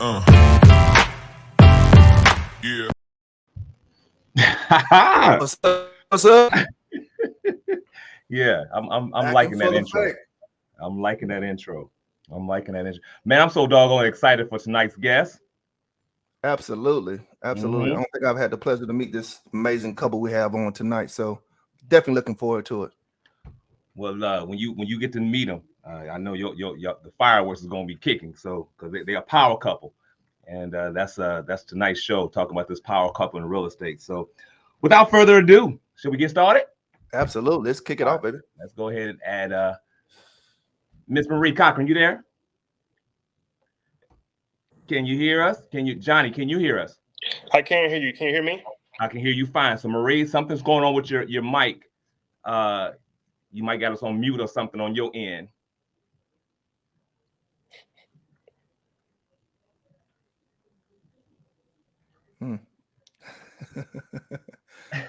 Yeah. What's up? What's up? Yeah, I'm liking that intro. I'm liking that intro. Man, I'm so doggone excited for tonight's guest. Absolutely. I don't think I've had the pleasure to meet this amazing couple we have on tonight, so definitely looking forward to it. Well, when you get to meet them, I know your the fireworks is gonna be kicking. So because they're a power couple, and that's tonight's show talking about this power couple in real estate. So without further ado, should we get started? Absolutely. Let's kick it off, baby. Let's go ahead and add Miss Marie Cochran. You there? Can you hear us? Johnny? Can you hear us? I can't hear you. Can you hear me? I can hear you fine. So Marie, something's going on with your mic. You might got us on mute or something on your end.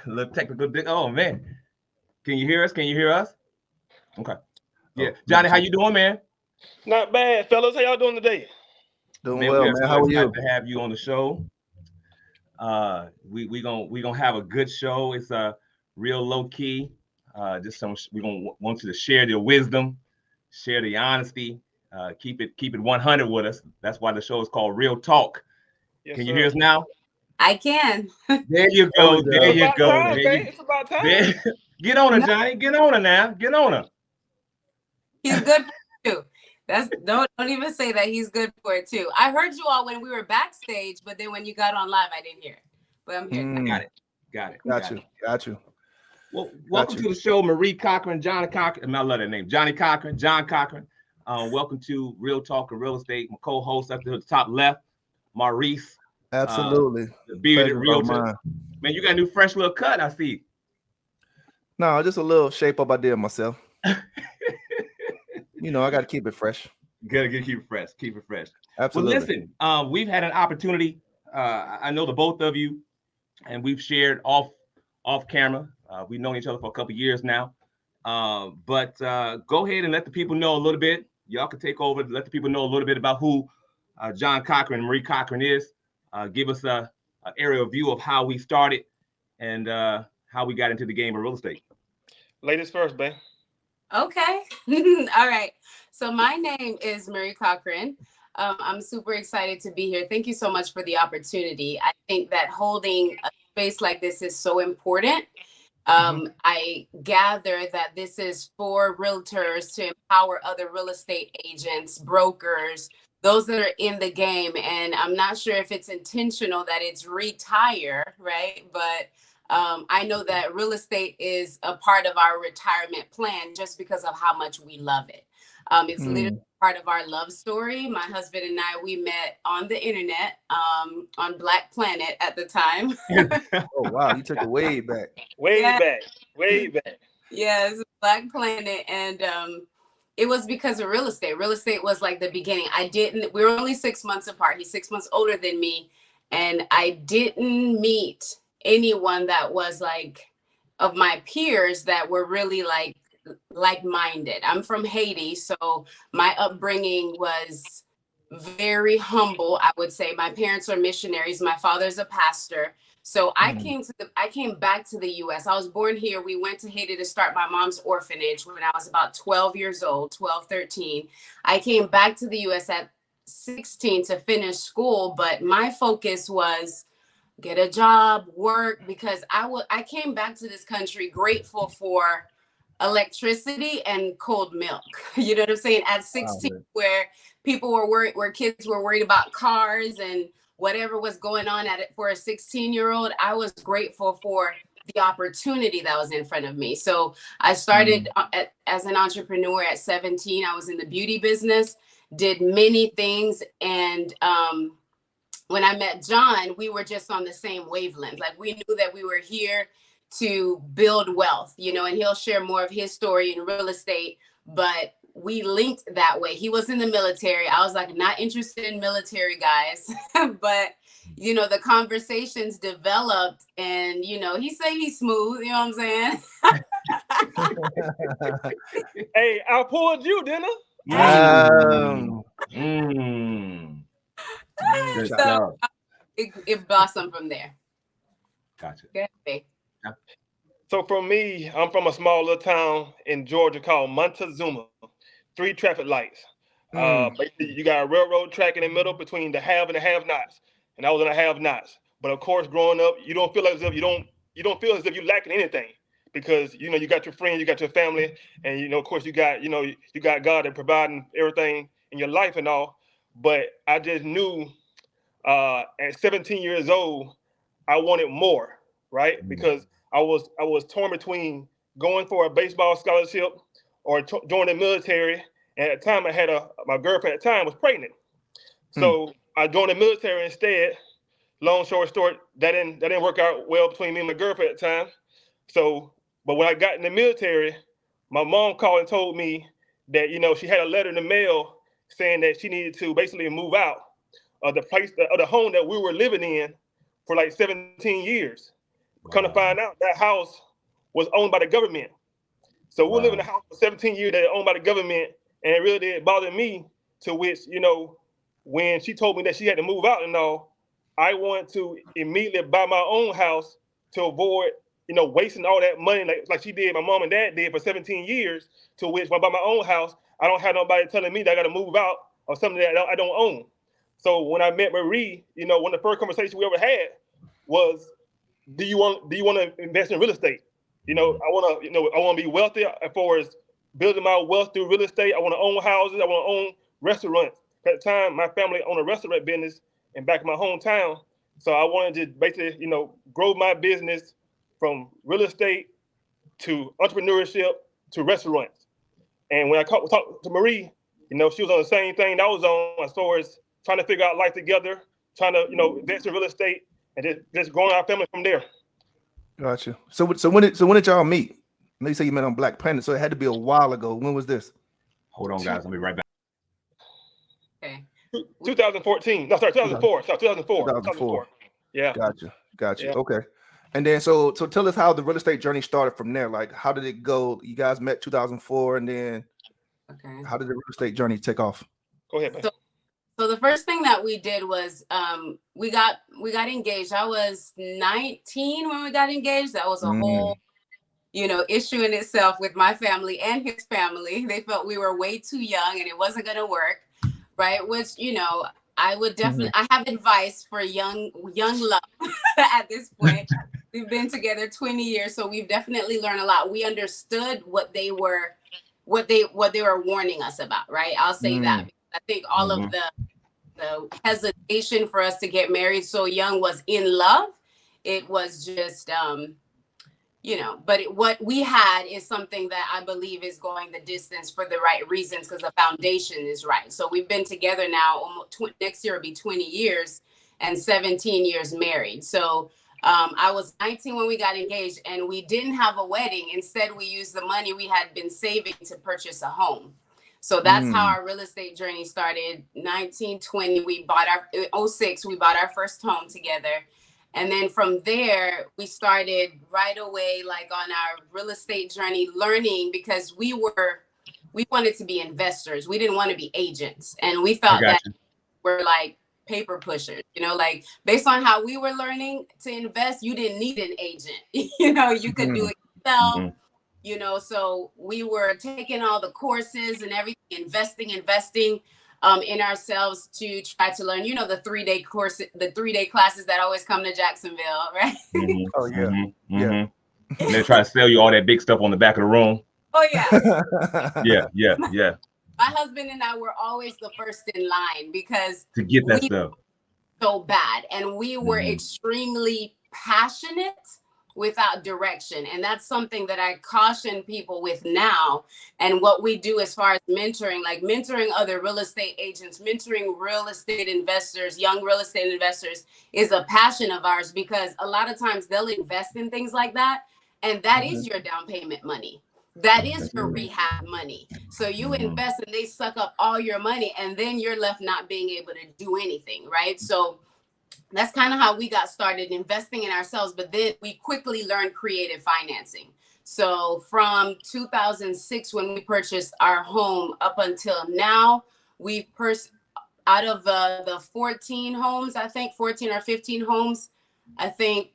Little technical. Oh man, can you hear us? Okay. Yeah, Johnny, how you doing, man? Not bad, fellas. How y'all doing today? Doing well, man. How are you? To have you on the show. We gonna have a good show. It's real low key. We gonna want you to share your wisdom, share the honesty. Keep it 100 with us. That's why the show is called Real Talk. Yes, can you hear us now? I can. There you go. It's about time. Get on her, Johnny. Get on her now. Get on her. He's good too. Don't even say that. He's good for it too. I heard you all when we were backstage, but then when you got on live, I didn't hear it. But I'm here. I got it. Got you. Well, welcome to the show, Marie Cochran, Johnny Cochran. I love that name, Johnny Cochran, John Cochran. Welcome to Real Talk and Real Estate. My co-host up to the top left, Maurice. Absolutely. The bearded realtor. Man, you got a new fresh little cut, I see. No, just a little shape up I did myself. I got to keep it fresh. Gotta keep it fresh. Keep it fresh. Absolutely. Well, listen, we've had an opportunity. I know the both of you, and we've shared off camera. We've known each other for a couple years now. But go ahead and let the people know a little bit. Y'all can take over. Let the people know a little bit about who John Cochran and Marie Cochran is. Give us an aerial view of how we started and how we got into the game of real estate. Ladies first, babe. Okay. All right. So my name is Marie Cochran. I'm super excited to be here. Thank you so much for the opportunity. I think that holding a space like this is so important. I gather that this is for realtors to empower other real estate agents, brokers, those that are in the game. And I'm not sure if it's intentional that it's retire, right? But I know that real estate is a part of our retirement plan just because of how much we love it. It's literally part of our love story. My husband and I, we met on the internet on Black Planet at the time. Oh, wow. You took it way back. Way back. Yes, Black Planet. And it was because of real estate. Real estate was like the beginning. We were only 6 months apart. He's 6 months older than me. And I didn't meet anyone that was like of my peers that were really like-minded. I'm from Haiti, so my upbringing was very humble, I would say. My parents are missionaries. My father's a pastor. So I came back to the US. I was born here. We went to Haiti to start my mom's orphanage when I was about 12 years old, 12, 13. I came back to the US at 16 to finish school, but my focus was get a job, work, because I came back to this country grateful for electricity and cold milk. You know what I'm saying? At 16, where people were worried, where kids were worried about cars and whatever was going on for a 16-year-old, I was grateful for the opportunity that was in front of me. So I started as an entrepreneur at 17. I was in the beauty business, did many things. And when I met John, we were just on the same wavelength. Like we knew that we were here to build wealth, and he'll share more of his story in real estate, but we linked that way. He was in the military. I was like, not interested in military guys, but the conversations developed and, he said he's smooth, you know what I'm saying? Hey, I pulled you, didn't I? Good So stuff. it blossomed from there. Gotcha. Okay. So for me, I'm from a small little town in Georgia called Montezuma. 3 traffic lights. Basically, you got a railroad track in the middle between the have and the have-nots, and I was in the have-nots. But of course, growing up, you don't feel as if you don't feel as if you're lacking anything, because you got your friends, you got your family, and of course, you got God and providing everything in your life and all. But I just knew at 17 years old, I wanted more, right? Because I was torn between going for a baseball scholarship or joining the military. And at the time, I had my girlfriend at the time was pregnant, so I joined the military instead. Long story short, that didn't work out well between me and my girlfriend at the time. So, but when I got in the military, my mom called and told me that she had a letter in the mail saying that she needed to basically move out of the home that we were living in for like 17 years. Wow. Come to find out, that house was owned by the government. So we were living in a house for 17 years that was owned by the government, and it really did bother me. To which, when she told me that she had to move out and all, I wanted to immediately buy my own house to avoid, wasting all that money like she did, my mom and dad did for 17 years. To which, when I buy my own house, I don't have nobody telling me that I got to move out or something that I don't own. So when I met Marie, one of the first conversations we ever had was, do you want to invest in real estate? I want to be wealthy as far as building my wealth through real estate. I want to own houses. I want to own restaurants. At the time, my family owned a restaurant business in back in my hometown. So I wanted to basically, grow my business from real estate to entrepreneurship to restaurants. And when I talked to Marie, she was on the same thing that I was on as far as trying to figure out life together, trying to, invest in real estate and just growing our family from there. Gotcha. So when did y'all meet? I know you say you met on Black Planet, so it had to be a while ago. When was this? Hold on, guys. I'll be right back. Okay. 2014. No, sorry, 2004. Sorry, 2004. Yeah. Gotcha. Yeah. Okay. And then so tell us how the real estate journey started from there. Like, how did it go? You guys met 2004, and then how did the real estate journey take off? Go ahead, man. So the first thing that we did was we got engaged. I was 19 when we got engaged. That was a whole issue in itself with my family and his family. They felt we were way too young and it wasn't going to work, right? Which I would definitely I have advice for young love at this point. We've been together 20 years, so we've definitely learned a lot. We understood what they were warning us about, right? I'll say that. I think all of the hesitation for us to get married so young was in love. It was just but what we had is something that I believe is going the distance for the right reasons, because the foundation is right. So we've been together now almost next year will be 20 years and 17 years married. So I was 19 when we got engaged, and we didn't have a wedding. Instead, we used the money we had been saving to purchase a home. So that's how our real estate journey started. 1920, we bought 06, we bought our first home together. And then from there, we started right away, like on our real estate journey, learning, because we wanted to be investors. We didn't want to be agents. And we felt that we're like paper pushers, like based on how we were learning to invest, you didn't need an agent. You could do it yourself. So we were taking all the courses and everything, investing in ourselves to try to learn, the 3-day course, the 3-day classes that always come to Jacksonville, right? Oh yeah. Yeah. And they try to sell you all that big stuff on the back of the room. Oh yeah. Yeah. My husband and I were always the first in line because to get that stuff so bad, and we were extremely passionate without direction. And that's something that I caution people with now. And what we do as far as mentoring, like mentoring other real estate agents, mentoring real estate investors, young real estate investors, is a passion of ours, because a lot of times they'll invest in things like that. And that is your down payment money. That is your rehab money. So you invest and they suck up all your money, and then you're left not being able to do anything, right? So that's kind of how we got started investing in ourselves. But then we quickly learned creative financing. So from 2006, when we purchased our home, up until now, we've out of the 14 homes, I think 14 or 15 homes, I think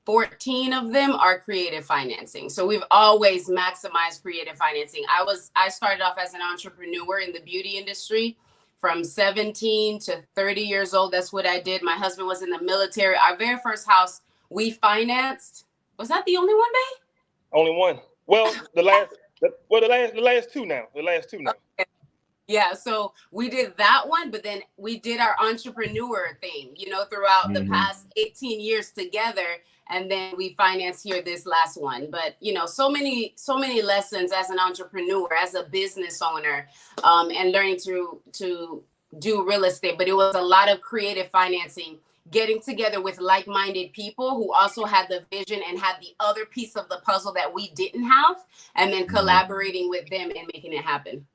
14 of them are creative financing. So we've always maximized creative financing. I started off as an entrepreneur in the beauty industry from 17 to 30 years old. That's what I did. My husband was in the military. Our very first house we financed. Was that the only one, babe? Only one. Well, the last two now. The last two now. Okay. Yeah, so we did that one, but then we did our entrepreneur thing, throughout the past 18 years together. And then we financed here this last one. But, so many lessons as an entrepreneur, as a business owner, and learning to do real estate. But it was a lot of creative financing, getting together with like-minded people who also had the vision and had the other piece of the puzzle that we didn't have, and then collaborating with them and making it happen.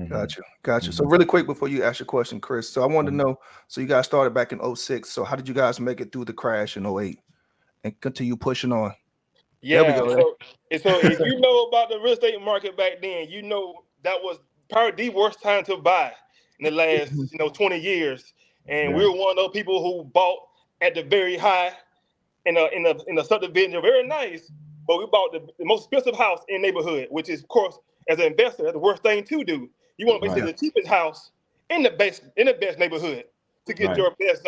Gotcha. So really quick before you ask your question, Chris. So I wanted to know, so you guys started back in 06. So how did you guys make it through the crash in 08 and continue pushing on? Yeah. There we go. So if you know about the real estate market back then, that was probably the worst time to buy in the last 20 years. And we were one of those people who bought at the very high in a subdivision, very nice, but we bought the most expensive house in the neighborhood, which is, of course, as an investor, that's the worst thing to do. You want to basically the cheapest house in the best neighborhood to get your best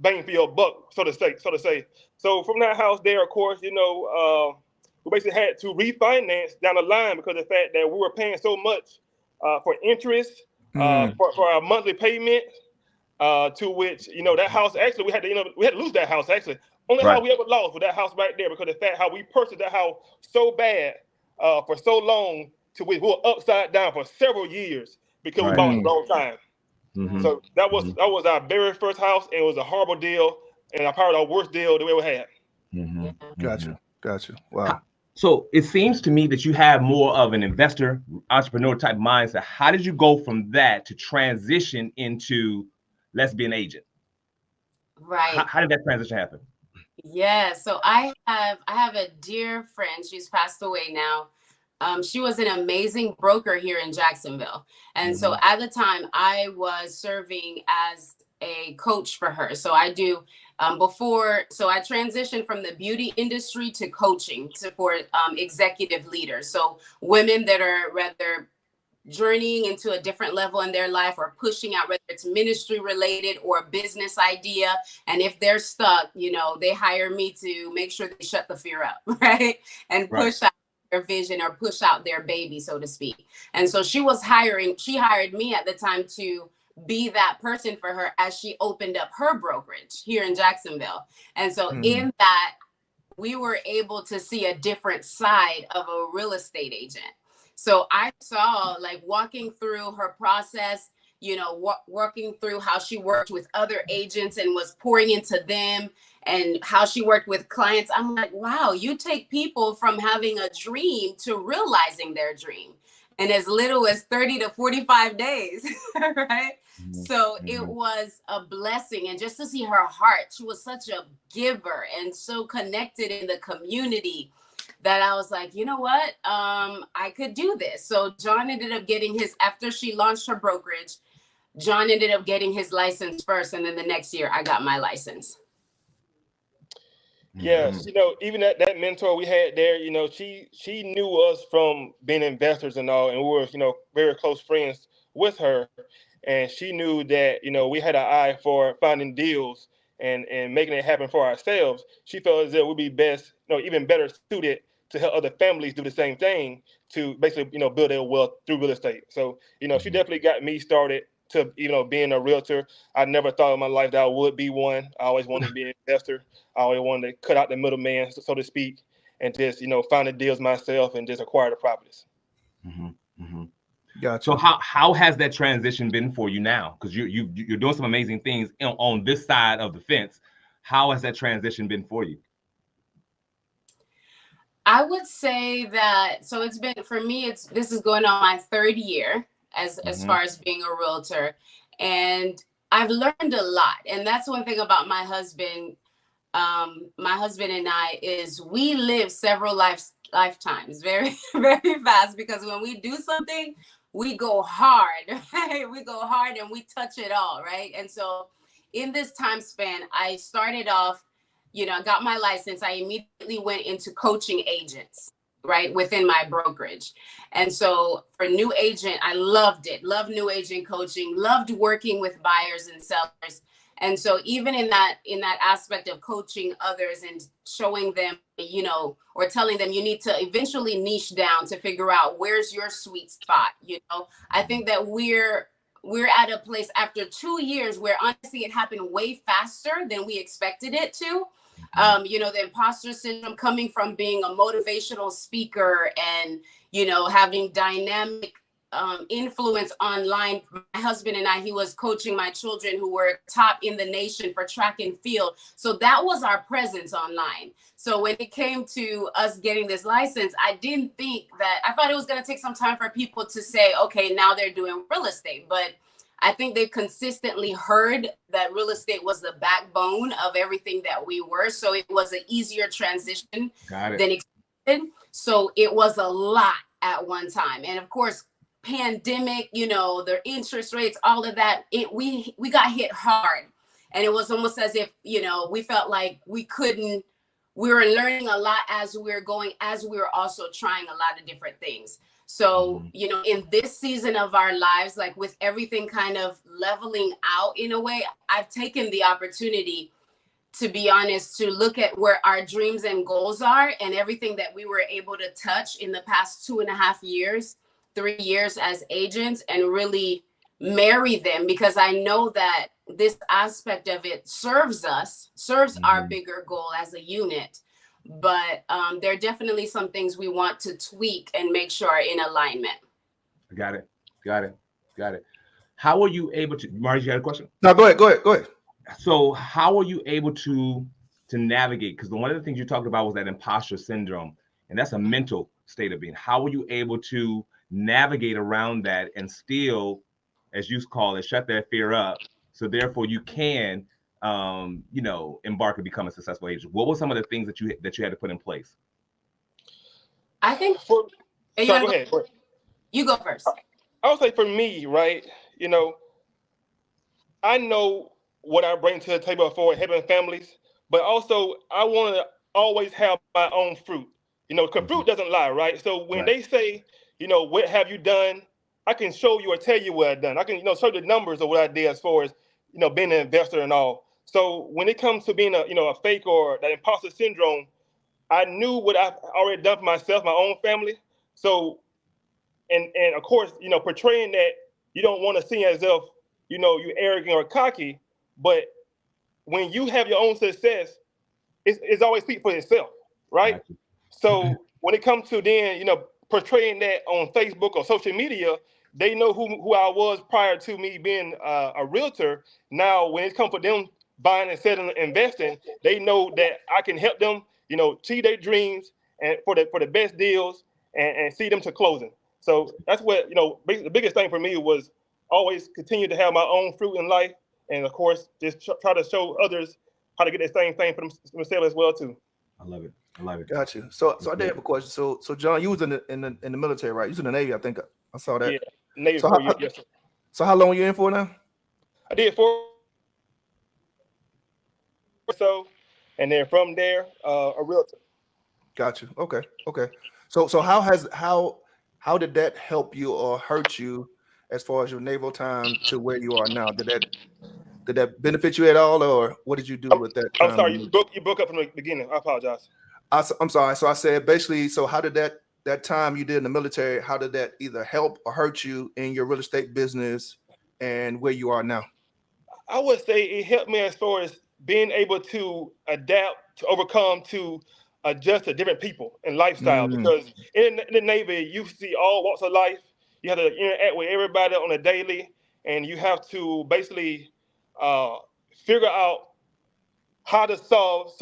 bang for your buck, so to say. So from that house there, of course, we basically had to refinance down the line because of the fact that we were paying so much for interest, for our monthly payment, to which that house actually we had to lose that house actually. Only house we ever lost was that house right there because of the fact how we purchased that house so bad for so long. To which we were upside down for several years because we bought it the wrong time. So that was our very first house, and it was a horrible deal, and probably our worst deal that we ever had. Gotcha. Wow. So it seems to me that you have more of an investor, entrepreneur type mindset. How did you go from that to transition into let's be an agent? Right. How did that transition happen? Yeah. So I have a dear friend. She's passed away now. She was an amazing broker here in Jacksonville. And so at the time I was serving as a coach for her. So I do I transitioned from the beauty industry to coaching for executive leaders. So women that are rather journeying into a different level in their life or pushing out, whether it's ministry related or a business idea. And if they're stuck, they hire me to make sure they shut the fear up, right? And push out their vision or push out their baby, so to speak. And so she hired me at the time to be that person for her as she opened up her brokerage here in Jacksonville. And so in that, we were able to see a different side of a real estate agent. So I saw, walking through her process, working through how she worked with other agents and was pouring into them, and how she worked with clients. I'm like, wow, you take people from having a dream to realizing their dream in as little as 30 to 45 days, right? So it was a blessing. And just to see her heart, she was such a giver and so connected in the community that I was like, you know what? I could do this. So John ended up getting after she launched her brokerage, John ended up getting his license first. And then the next year I got my license. Yes, even that mentor we had there, she knew us from being investors and all, and we were, very close friends with her. And she knew that, we had an eye for finding deals and making it happen for ourselves. She felt as if we'd be best, even better suited to help other families do the same thing to basically, build their wealth through real estate. So, she definitely got me started to, being a realtor. I never thought in my life that I would be one. I always wanted to be an investor. I always wanted to cut out the middleman, so to speak, and just, find the deals myself and just acquire the properties. Gotcha. So how has that transition been for you now? Because you're doing some amazing things on this side of the fence. How has that transition been for you? I would say that, so it's been, for me, this is going on my third year as far as being a realtor. And I've learned a lot. And that's one thing about my husband. My husband and I is we live several lifetimes very, very fast, because when we do something, we go hard, right? We go hard and we touch it all, right? And so in this time span, I started off, I got my license. I immediately went into coaching agents, right, within my brokerage. And so for new agent, I loved it. Loved new agent coaching, loved working with buyers and sellers. And so even in that aspect of coaching others and showing them, or telling them you need to eventually niche down to figure out where's your sweet spot. I think that we're at a place after 2 years where honestly it happened way faster than we expected it to. The imposter syndrome, coming from being a motivational speaker and, having dynamic influence online. My husband and I, he was coaching my children who were top in the nation for track and field. So that was our presence online. So when it came to us getting this license, I didn't think that, I thought it was going to take some time for people to say, okay, now they're doing real estate. But I think they consistently heard that real estate was the backbone of everything that we were. So it was an easier transition than expected. So it was a lot at one time. And of course, pandemic, the interest rates, all of that, we got hit hard. And it was almost as if, we felt like we were learning a lot as we were going, as we were also trying a lot of different things. So, in this season of our lives, like with everything kind of leveling out in a way, I've taken the opportunity, to be honest, to look at where our dreams and goals are and everything that we were able to touch in the past 2.5 years, 3 years as agents, and really marry them, because I know that this aspect of it serves our bigger goal as a unit. But there are definitely some things we want to tweak and make sure are in alignment. Got it. How are you able to, Marie, you had a question? No, go ahead. So how are you able to navigate? Because one of the things you talked about was that imposter syndrome, and that's a mental state of being. How are you able to navigate around that and still, as you call it, shut that fear up, so therefore you can embark and become a successful agent? What were some of the things that you had to put in place? I think go ahead. You go first. I would say for me, right, I know what I bring to the table for helping families, but also I want to always have my own fruit, because fruit doesn't lie, right? So when they say, what have you done, I can show you or tell you what I've done. I can, show the numbers of what I did as far as, being an investor and all. So when it comes to being a fake or that imposter syndrome, I knew what I've already done for myself, my own family. So, and of course, portraying that you don't want to seem as if, you're arrogant or cocky, but when you have your own success, it's always speak for itself, right? So when it comes to then, portraying that on Facebook or social media, they know who I was prior to me being a realtor. Now, when it comes for them buying and selling and investing, they know that I can help them, achieve their dreams and for the best deals and see them to closing. So that's what, the biggest thing for me was always continue to have my own fruit in life. And of course, just try to show others how to get that same thing for themselves as well too. I love it. Got you. So I did have a question. So John, you was in the military, right? You was in the Navy, I think. I saw that. Yeah, Navy so 4 years. Yes, sir. So how long are you in for now? I did 4 or so, and then from there, a realtor. Got you. Okay. So how did that help you or hurt you as far as your naval time to where you are now? Did that benefit you at all, or what did you do with that time? I'm sorry, you broke up from the beginning. I apologize. I'm sorry. So I said basically, so how did that time you did in the military, how did that either help or hurt you in your real estate business and where you are now? I would say it helped me as far as being able to adapt, to overcome, to adjust to different people and lifestyle. Because in the Navy, you see all walks of life. You have to interact with everybody on a daily, and you have to basically figure out how to solve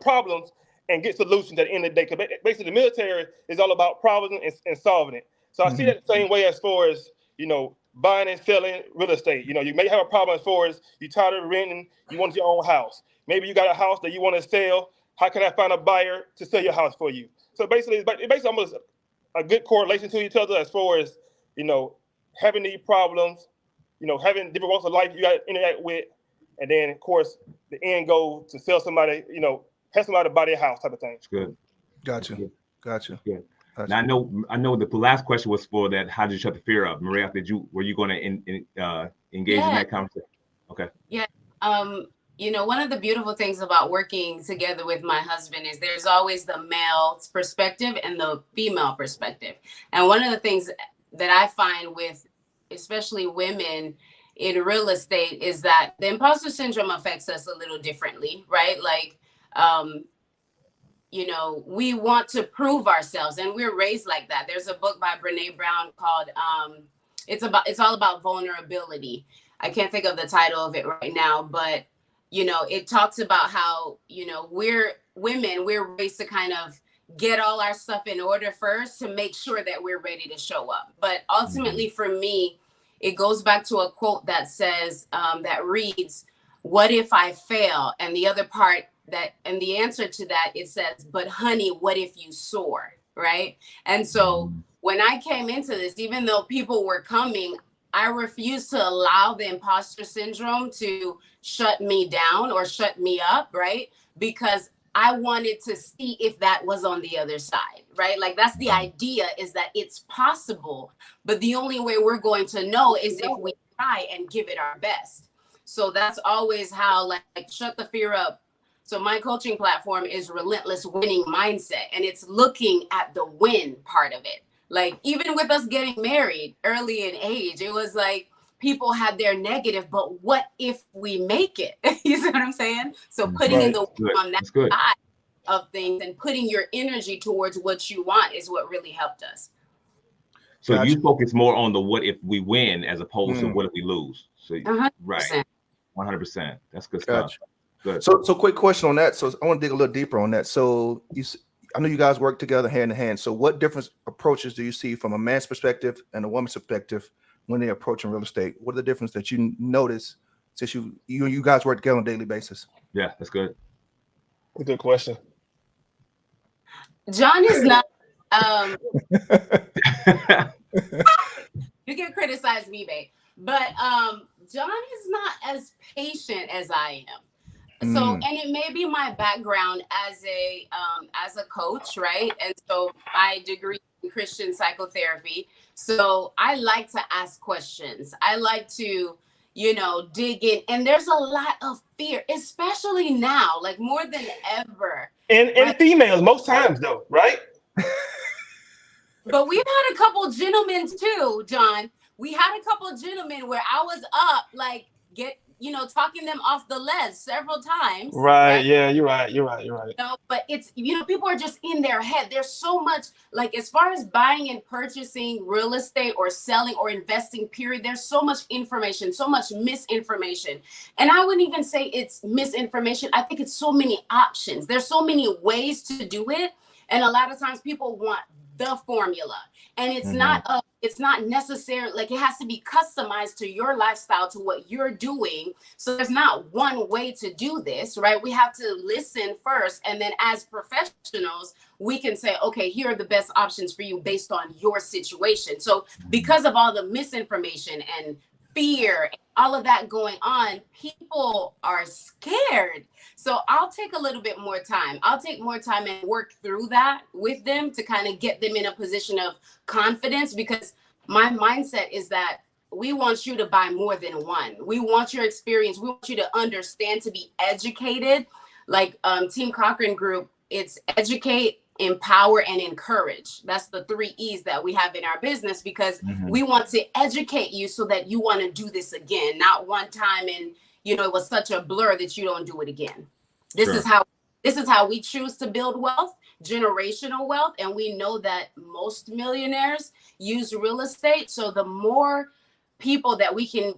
problems, and get solutions at the end of the day. Because basically, the military is all about problems and solving it. So I see that the same way as far as, buying and selling real estate. You may have a problem as far as you tired of renting, you want your own house. Maybe you got a house that you want to sell. How can I find a buyer to sell your house for you? So basically, it's almost a good correlation to each other as far as, having these problems, having different walks of life you got to interact with, and then of course the end goal to sell somebody, have somebody buy their house type of thing. It's good. Gotcha. Good. Gotcha. Good. Gotcha. Now I know the last question was for that. How did you shut the fear up, Maria? Were you going to engage in that conversation? Okay. Yeah. One of the beautiful things about working together with my husband is there's always the male perspective and the female perspective. And one of the things that I find with especially women in real estate is that the imposter syndrome affects us a little differently, right? Like, we want to prove ourselves, and we're raised like that. There's a book by Brene Brown called it's all about vulnerability. I can't think of the title of it right now, but it talks about how we're women, we're raised to kind of get all our stuff in order first to make sure that we're ready to show up. But ultimately for me, it goes back to a quote that says that reads, "What if I fail?" And the other part and the answer to that, it says, "But honey, what if you soar?" Right? And so when I came into this, even though people were coming, I refused to allow the imposter syndrome to shut me down or shut me up, right? Because I wanted to see if that was on the other side, right? Like that's the idea, is that it's possible, but the only way we're going to know is if we try and give it our best. So that's always how, like shut the fear up. So my coaching platform is Relentless Winning Mindset, and it's looking at the win part of it. Like even with us getting married early in age, it was like people had their negative, but what if we make it? You see what I'm saying? So putting in the work on that side of things and putting your energy towards what you want is what really helped us. So gotcha. You focus more on the what if we win as opposed to what if we lose. So 100%. Right, 100%. That's good gotcha. stuff. Good. So quick question on that. So I want to dig a little deeper on that. So I know you guys work together hand in hand. So what different approaches do you see from a man's perspective and a woman's perspective when they're approaching real estate? What are the differences that you notice since you guys work together on a daily basis? Yeah, that's good. A good question. John is not you can criticize me, babe, but John is not as patient as I am. So, and it may be my background as a coach, right? And so my degree in Christian psychotherapy. So I like to ask questions. I like to, dig in. And there's a lot of fear, especially now, like more than ever. And right? Females, most times though, right? But we've had a couple gentlemen too, John. We had a couple gentlemen where I was up, like talking them off the ledge several times. Right. Yeah, you're right. But it's, people are just in their head. There's so much, like, as far as buying and purchasing real estate or selling or investing, period, there's so much information, so much misinformation. And I wouldn't even say it's misinformation. I think it's so many options. There's so many ways to do it. And a lot of times people want the formula, and it's not necessary. Like, it has to be customized to your lifestyle, to what you're doing. So there's not one way to do this, right? We have to listen first, and then as professionals, we can say, okay, here are the best options for you based on your situation. So because of all the misinformation and fear, and all of that going on, people are scared. So I'll take a little bit more time. I'll take more time and work through that with them to kind of get them in a position of confidence, because my mindset is that we want you to buy more than one. We want your experience. We want you to understand, to be educated. Like Team Cochran Group, it's educate, empower, and encourage. That's the 3 E's that we have in our business, because we want to educate you so that you want to do this again, not one time and it was such a blur that you don't do it again. This is how we choose to build wealth, generational wealth, and we know that most millionaires use real estate. So the more people that we can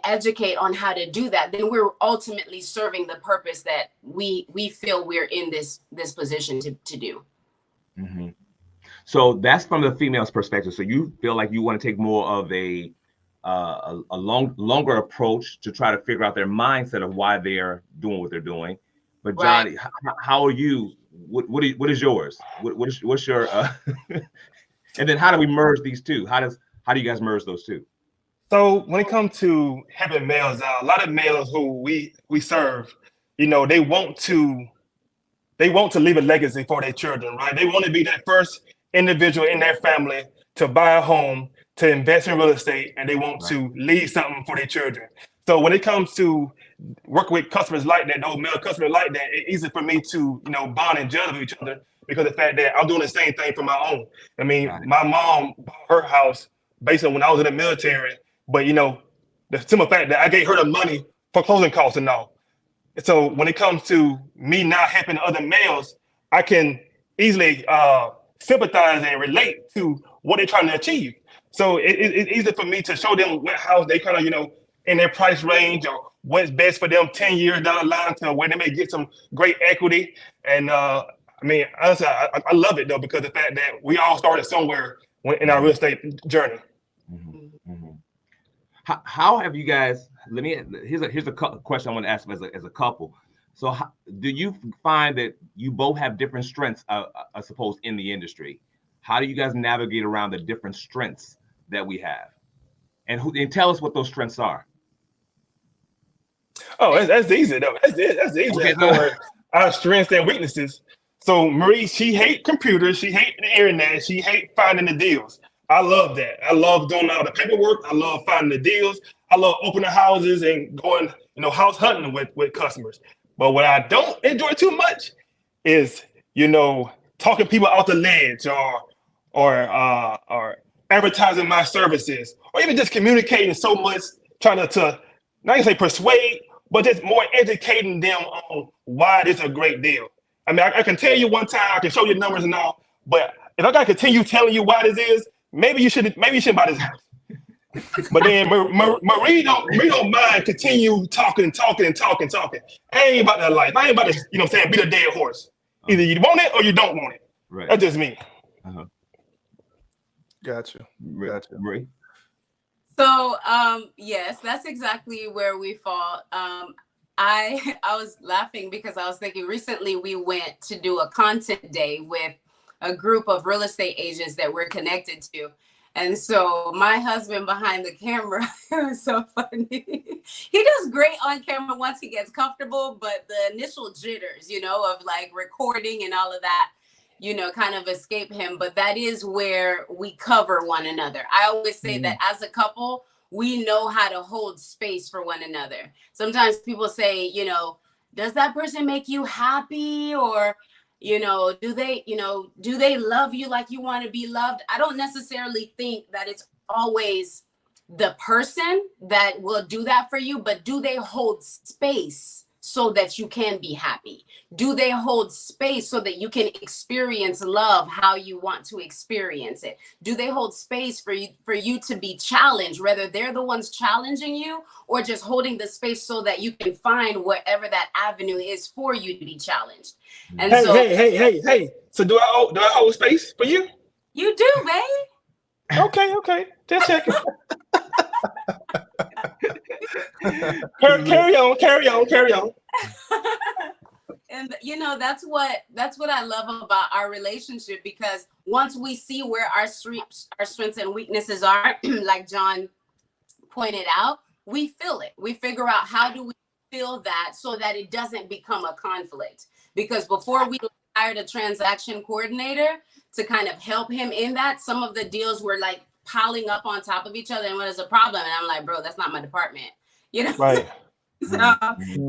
educate on how to do that, then we're ultimately serving the purpose that we feel we're in this position to do. Mm-hmm. So that's from the female's perspective. So you feel like you want to take more of a longer approach to try to figure out their mindset of why they're doing what they're doing. But Johnny, how are you? What is yours? What's your? And then how do we merge these two? How How do you guys merge those two? So when it comes to helping males out, a lot of males who we serve, you know, they want to leave a legacy for their children, right? They want to be that first individual in their family to buy a home, to invest in real estate, and they want to leave something for their children. So when it comes to working with customers like that, those male customers like that, it's easy for me to, you know, bond and judge with each other because of the fact that I'm doing the same thing for my own. I mean, my mom bought her house based on when I was in the military, but, you know, the simple fact that I gave her the money for closing costs and all. So when it comes to me not helping other males, I can easily sympathize and relate to what they're trying to achieve. So it's easy for me to show them what house they kind of, you know, in their price range or what's best for them 10 years down the line to where they may get some great equity. And I mean, honestly, I love it though, because the fact that we all started somewhere in our real estate journey. How have you guys? Here's a question I want to ask as a couple. So do you find that you both have different strengths, I suppose, in the industry? How do you guys navigate around the different strengths that we have? And tell us what those strengths are. Oh, that's easy though. That's easy. Okay, so our strengths and weaknesses. So Marie, she hate computers. She hate the internet. She hate finding the deals. I love that. I love doing all the paperwork. I love finding the deals. I love opening houses and going, you know, house hunting with customers. But what I don't enjoy too much is, you know, talking people off the ledge or advertising my services, or even just communicating so much, trying to not even say persuade, but just more educating them on why this is a great deal. I mean, I can tell you one time, I can show you numbers and all, but if I gotta continue telling you why this is, maybe you shouldn't buy this house. But then Marie don't mind continue talking. I ain't about that life. I ain't about to, you know what I'm saying, beat a dead horse. Either you want it or you don't want it. Right. That's just me. Gotcha. Marie? So yes, that's exactly where we fall. I was laughing because I was thinking recently we went to do a content day with a group of real estate agents that we're connected to. And so my husband behind the camera, it was so funny. He does great on camera once he gets comfortable, but the initial jitters, you know, of like recording and all of that, you know, kind of escape him. But that is where we cover one another. I always say that as a couple, we know how to hold space for one another. Sometimes people say, you know, does that person make you happy? Or, you know, do they love you like you want to be loved? I don't necessarily think that it's always the person that will do that for you, but do they hold space so that you can be happy? Do they hold space so that you can experience love how you want to experience it? Do they hold space for you to be challenged, whether they're the ones challenging you or just holding the space so that you can find wherever that avenue is for you to be challenged? And hey. So do I hold space for you? You do, babe. Okay. Just checking. Carry on. And you know, that's what I love about our relationship, because once we see where our strengths and weaknesses are, like John pointed out, we feel it. We figure out how do we feel that so that it doesn't become a conflict. Because before we hired a transaction coordinator to kind of help him in that, some of the deals were like piling up on top of each other, and what is a problem? And I'm like, bro, that's not my department, you know? Right. So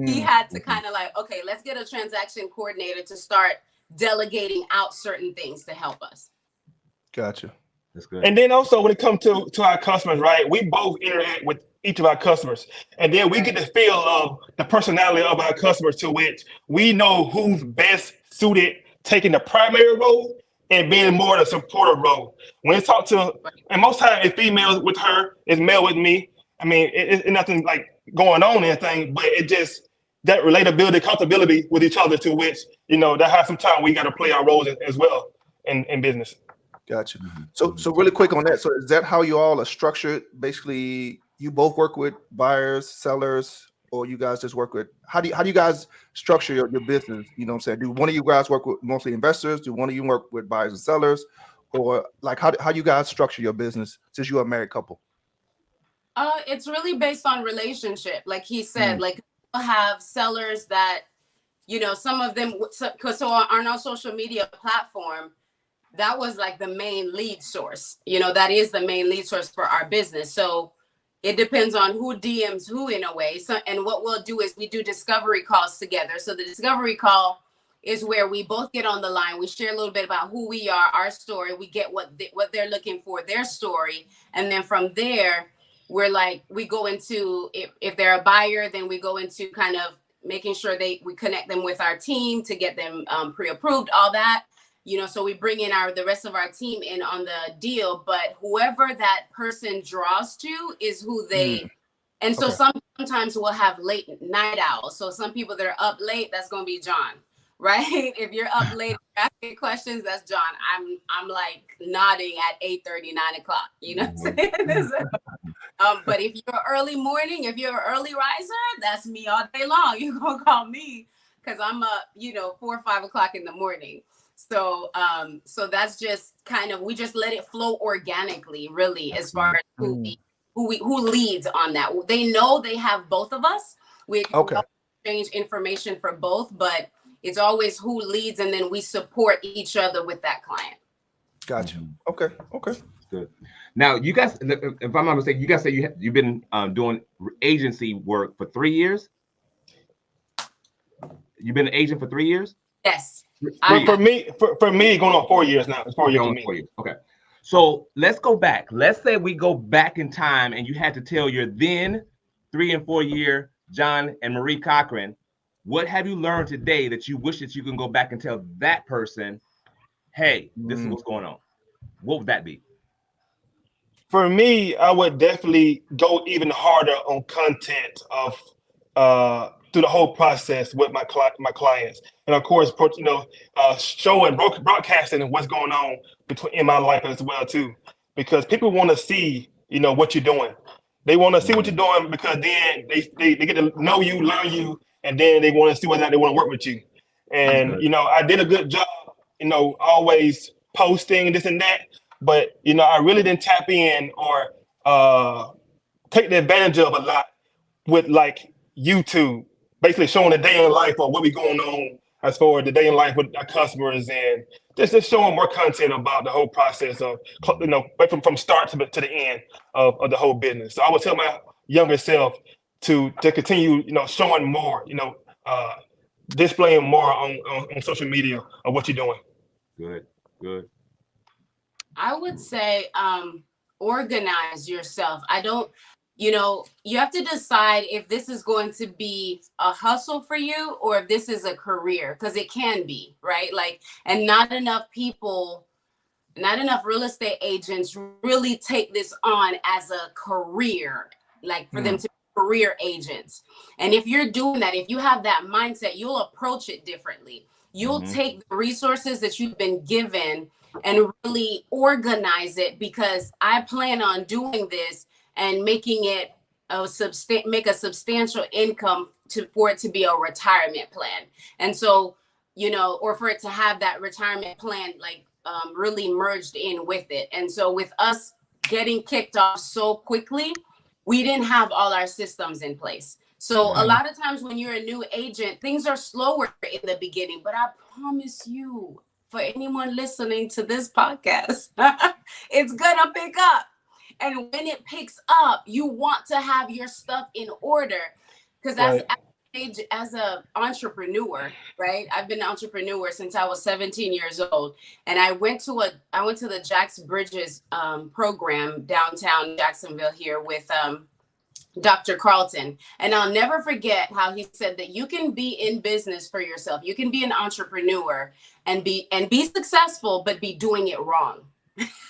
he had to kind of like, okay, let's get a transaction coordinator to start delegating out certain things to help us. Gotcha. That's good. And then also when it comes to our customers, right? We both interact with each of our customers, and then we get the feel of the personality of our customers, to which we know who's best suited taking the primary role and being more the supportive role. When it's talk to, and most times it's females with her, it's male with me. I mean, it's nothing like going on or anything, but it just that relatability, accountability with each other, to which, you know, that has some time we got to play our roles as well in business. Gotcha. So really quick on that. So is that how you all are structured? Basically, you both work with buyers, sellers, or you guys just work with, how do you guys structure your business? You know what I'm saying? Do one of you guys work with mostly investors? Do one of you work with buyers and sellers? or like how you guys structure your business since you're a married couple? It's really based on relationship. Like he said, like we'll have sellers that, you know, some of them, so on our social media platform, that was like the main lead source. You know, that is the main lead source for our business. So it depends on who DMs who in a way. So, and what we'll do is we do discovery calls together. So the discovery call is where we both get on the line. We share a little bit about who we are, our story. We get what they're looking for, their story. And then from there, we go into, if they're a buyer, then we go into kind of making sure we connect them with our team to get them pre-approved, all that. You know, so we bring in the rest of our team in on the deal, but whoever that person draws to is who they, and so sometimes we'll have late night owls. So some people that are up late, that's going to be John, right? If you're up late asking questions, that's John. I'm like nodding at 8:30, 9 o'clock, you know what I'm saying? But if you're early morning, if you're an early riser, that's me all day long. You're going to call me because I'm up, 4 or 5 o'clock in the morning. So that's just kind of, we just let it flow organically, really, as far as who leads on that. They know they have both of us. We exchange information for both, but it's always who leads, and then we support each other with that client. Gotcha. Okay. Good. Now, you guys, if I'm not mistaken, you guys say you've been doing agency work for 3 years. You've been an agent for 3 years? Yes. For me, going on 4 years now. It's 4 years for me. 4 years. Okay. So let's go back. Let's say we go back in time and you had to tell your then 3 and 4 year John and Marie Cochran, what have you learned today that you wish that you can go back and tell that person, hey, this is what's going on? What would that be? For me, I would definitely go even harder on content of through the whole process with my clients, and of course, showing broadcasting what's going on in my life as well too, because people want to see what you're doing. They want to see what you're doing because then they get to know you, learn you, and then they want to see whether or not they want to work with you. And I did a good job, always posting this and that, but I really didn't tap in or take the advantage of a lot with like YouTube, basically showing the day in life of what we going on as far as the day in life with our customers, and just showing more content about the whole process of from start to the end of the whole business. So I would tell my younger self to continue showing more, displaying more on social media of what you're doing. Good. I would say organize yourself. You have to decide if this is going to be a hustle for you or if this is a career, because it can be, right? Like, and not enough real estate agents really take this on as a career, like for them to be career agents. And if you're doing that, if you have that mindset, you'll approach it differently. You'll take the resources that you've been given and really organize it, because I plan on doing this and making it make a substantial income for it to be a retirement plan. And so, or for it to have that retirement plan, like really merged in with it. And so with us getting kicked off so quickly, we didn't have all our systems in place. So a lot of times when you're a new agent, things are slower in the beginning, but I promise you, for anyone listening to this podcast, it's gonna pick up. And when it picks up, you want to have your stuff in order, because as an entrepreneur, right? I've been an entrepreneur since I was 17 years old, and I went to the Jax Bridges program downtown Jacksonville here with Dr. Carlton, and I'll never forget how he said that you can be in business for yourself, you can be an entrepreneur and be successful, but be doing it wrong.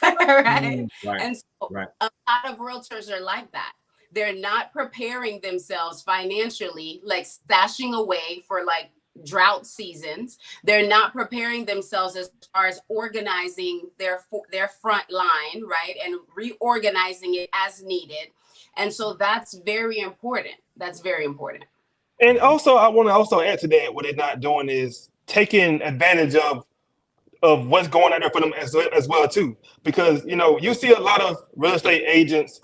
Right? And so a lot of realtors are like that. They're not preparing themselves financially, like stashing away for like drought seasons. They're not preparing themselves as far as organizing their front line, right? And reorganizing it as needed. And so that's very important. And also, I want to also add to that, what they're not doing is taking advantage of of what's going on there for them as well too. Because you see a lot of real estate agents,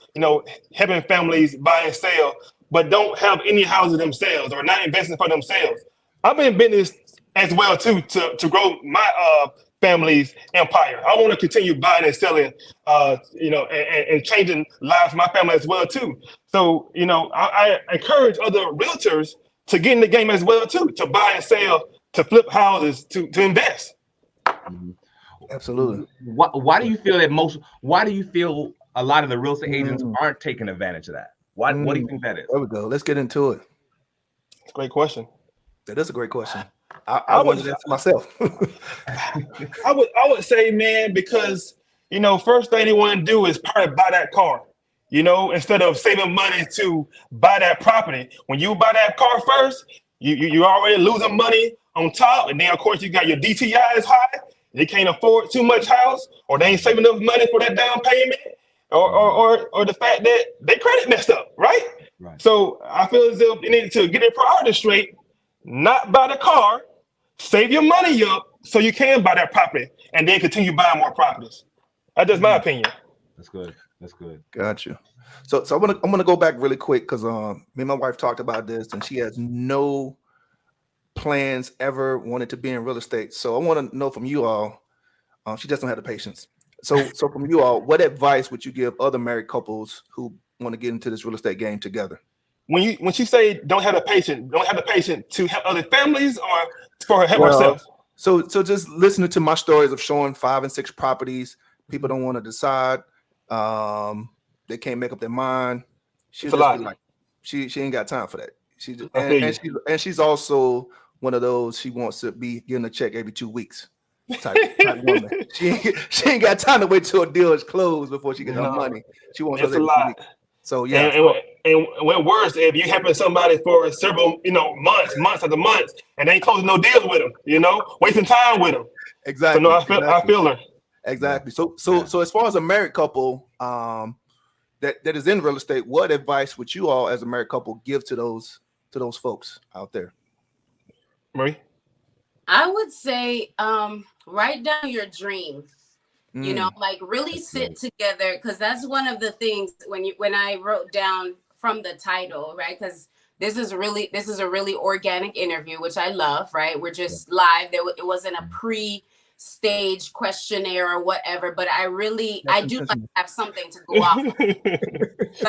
helping families buy and sell, but don't have any houses themselves or not investing for themselves. I've been in business as well too to grow my family's empire. I want to continue buying and selling, and changing lives for my family as well too. So I encourage other realtors to get in the game as well too, to buy and sell, to flip houses, to invest. Absolutely. Why do you feel that why do you feel a lot of the real estate agents aren't taking advantage of that? What do you think that is? There we go. Let's get into it. It's a great question. That is a great question. I wanted to ask myself. I would say, man, because first thing they want to do is probably buy that car. Instead of saving money to buy that property. When you buy that car first, you already losing money on top, and then of course you got your DTI is high. They can't afford too much house, or they ain't saving enough money for that down payment, or the fact that their credit messed up, right? So I feel as if they need to get their priorities straight, not buy the car, save your money up so you can buy that property, and then continue buying more properties. That's just my opinion. That's good. That's good. Got you. So I'm gonna go back really quick because me and my wife talked about this, and she has no plans ever wanted to be in real estate. So I want to know from you all. She just don't have the patience. So from you all, what advice would you give other married couples who want to get into this real estate game together? When she say don't have the patience to help other families or for help herself? So just listening to my stories of showing 5 and 6 properties, people don't want to decide. They can't make up their mind. She's like, she ain't got time for that. She's also one of those, she wants to be getting a check every 2 weeks type woman. She ain't got time to wait till a deal is closed before she gets her money. She wants it's a lot. So yeah. And when worse, if you helping somebody for several, months after months, and they ain't closing no deals with them, wasting time with them. Exactly. So no, I feel her. Exactly. So as far as a married couple that is in real estate, what advice would you all as a married couple give to those folks out there? Marie? I would say write down your dreams. Really sit together, because that's one of the things when I wrote down from the title, right? Because this is a really organic interview, which I love, right? We're just live. It wasn't a pre-stage questionnaire or whatever, but I do like to have something to go off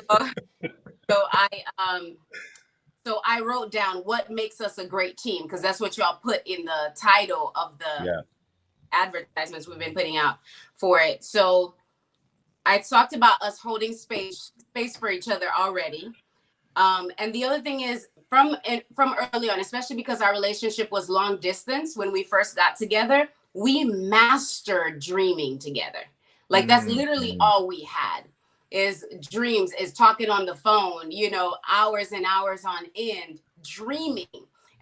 of. So I wrote down what makes us a great team, because that's what y'all put in the title of the advertisements we've been putting out for it. So I talked about us holding space for each other already. And the other thing is from early on, especially because our relationship was long distance when we first got together, we mastered dreaming together. Like that's literally all we had. Is dreams, is talking on the phone, hours and hours on end, dreaming.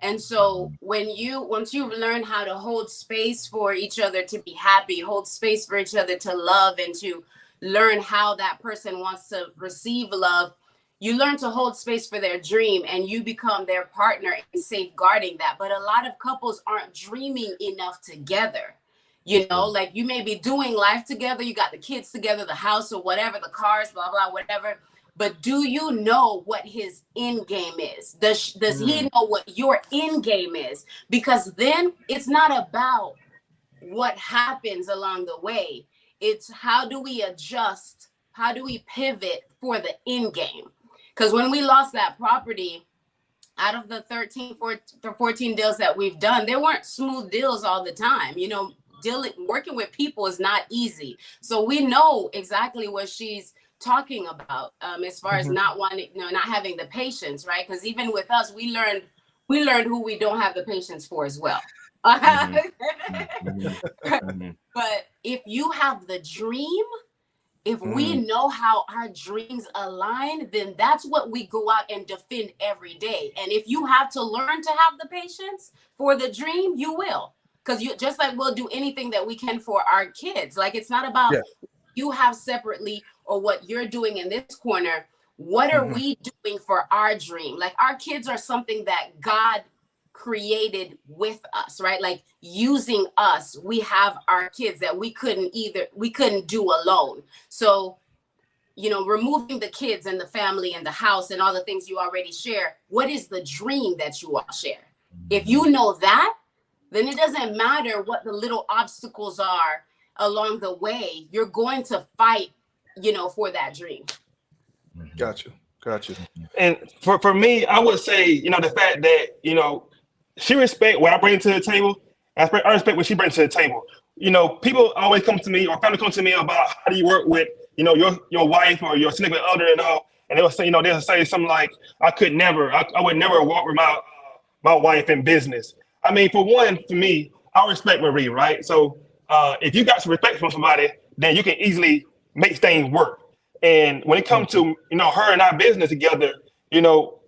And so once you've learned how to hold space for each other to be happy, hold space for each other to love, and to learn how that person wants to receive love, you learn to hold space for their dream, and you become their partner in safeguarding that. But a lot of couples aren't dreaming enough together. Like you may be doing life together, you got the kids together, the house or whatever, the cars, blah, blah, whatever. But do you know what his end game is? Does he know what your end game is? Because then it's not about what happens along the way. It's how do we adjust? How do we pivot for the end game? Because when we lost that property, out of the 14 deals that we've done, there weren't smooth deals all the time. Working with people is not easy. So we know exactly what she's talking about as far as not wanting, not having the patience, right? Because even with us, we learned who we don't have the patience for as well. But if you have the dream, if we know how our dreams align, then that's what we go out and defend every day. And if you have to learn to have the patience for the dream, you will. Because you just like we'll do anything that we can for our kids. Like it's not about you have separately or what you're doing in this corner. What are we doing for our dream? Like our kids are something that God created with us, right? Like using us, we have our kids that we couldn't do alone. So, you know, removing the kids and the family and the house and all the things you already share, what is the dream that you all share? If you know that, then it doesn't matter what the little obstacles are along the way. You're going to fight, you know, for that dream. Gotcha. And for me, I would say, you know, the fact that, you know, she respect what I bring to the table. I respect what she brings to the table. You know, people always come to me, or family come to me about how do you work with, you know, your wife or your significant other and all. And they'll say, you know, they'll say something like, I would never walk with my wife in business. I mean, for me, I respect Marie, right? So if you got some respect from somebody, then you can easily make things work. And when it comes to, you know, her and our business together, you know,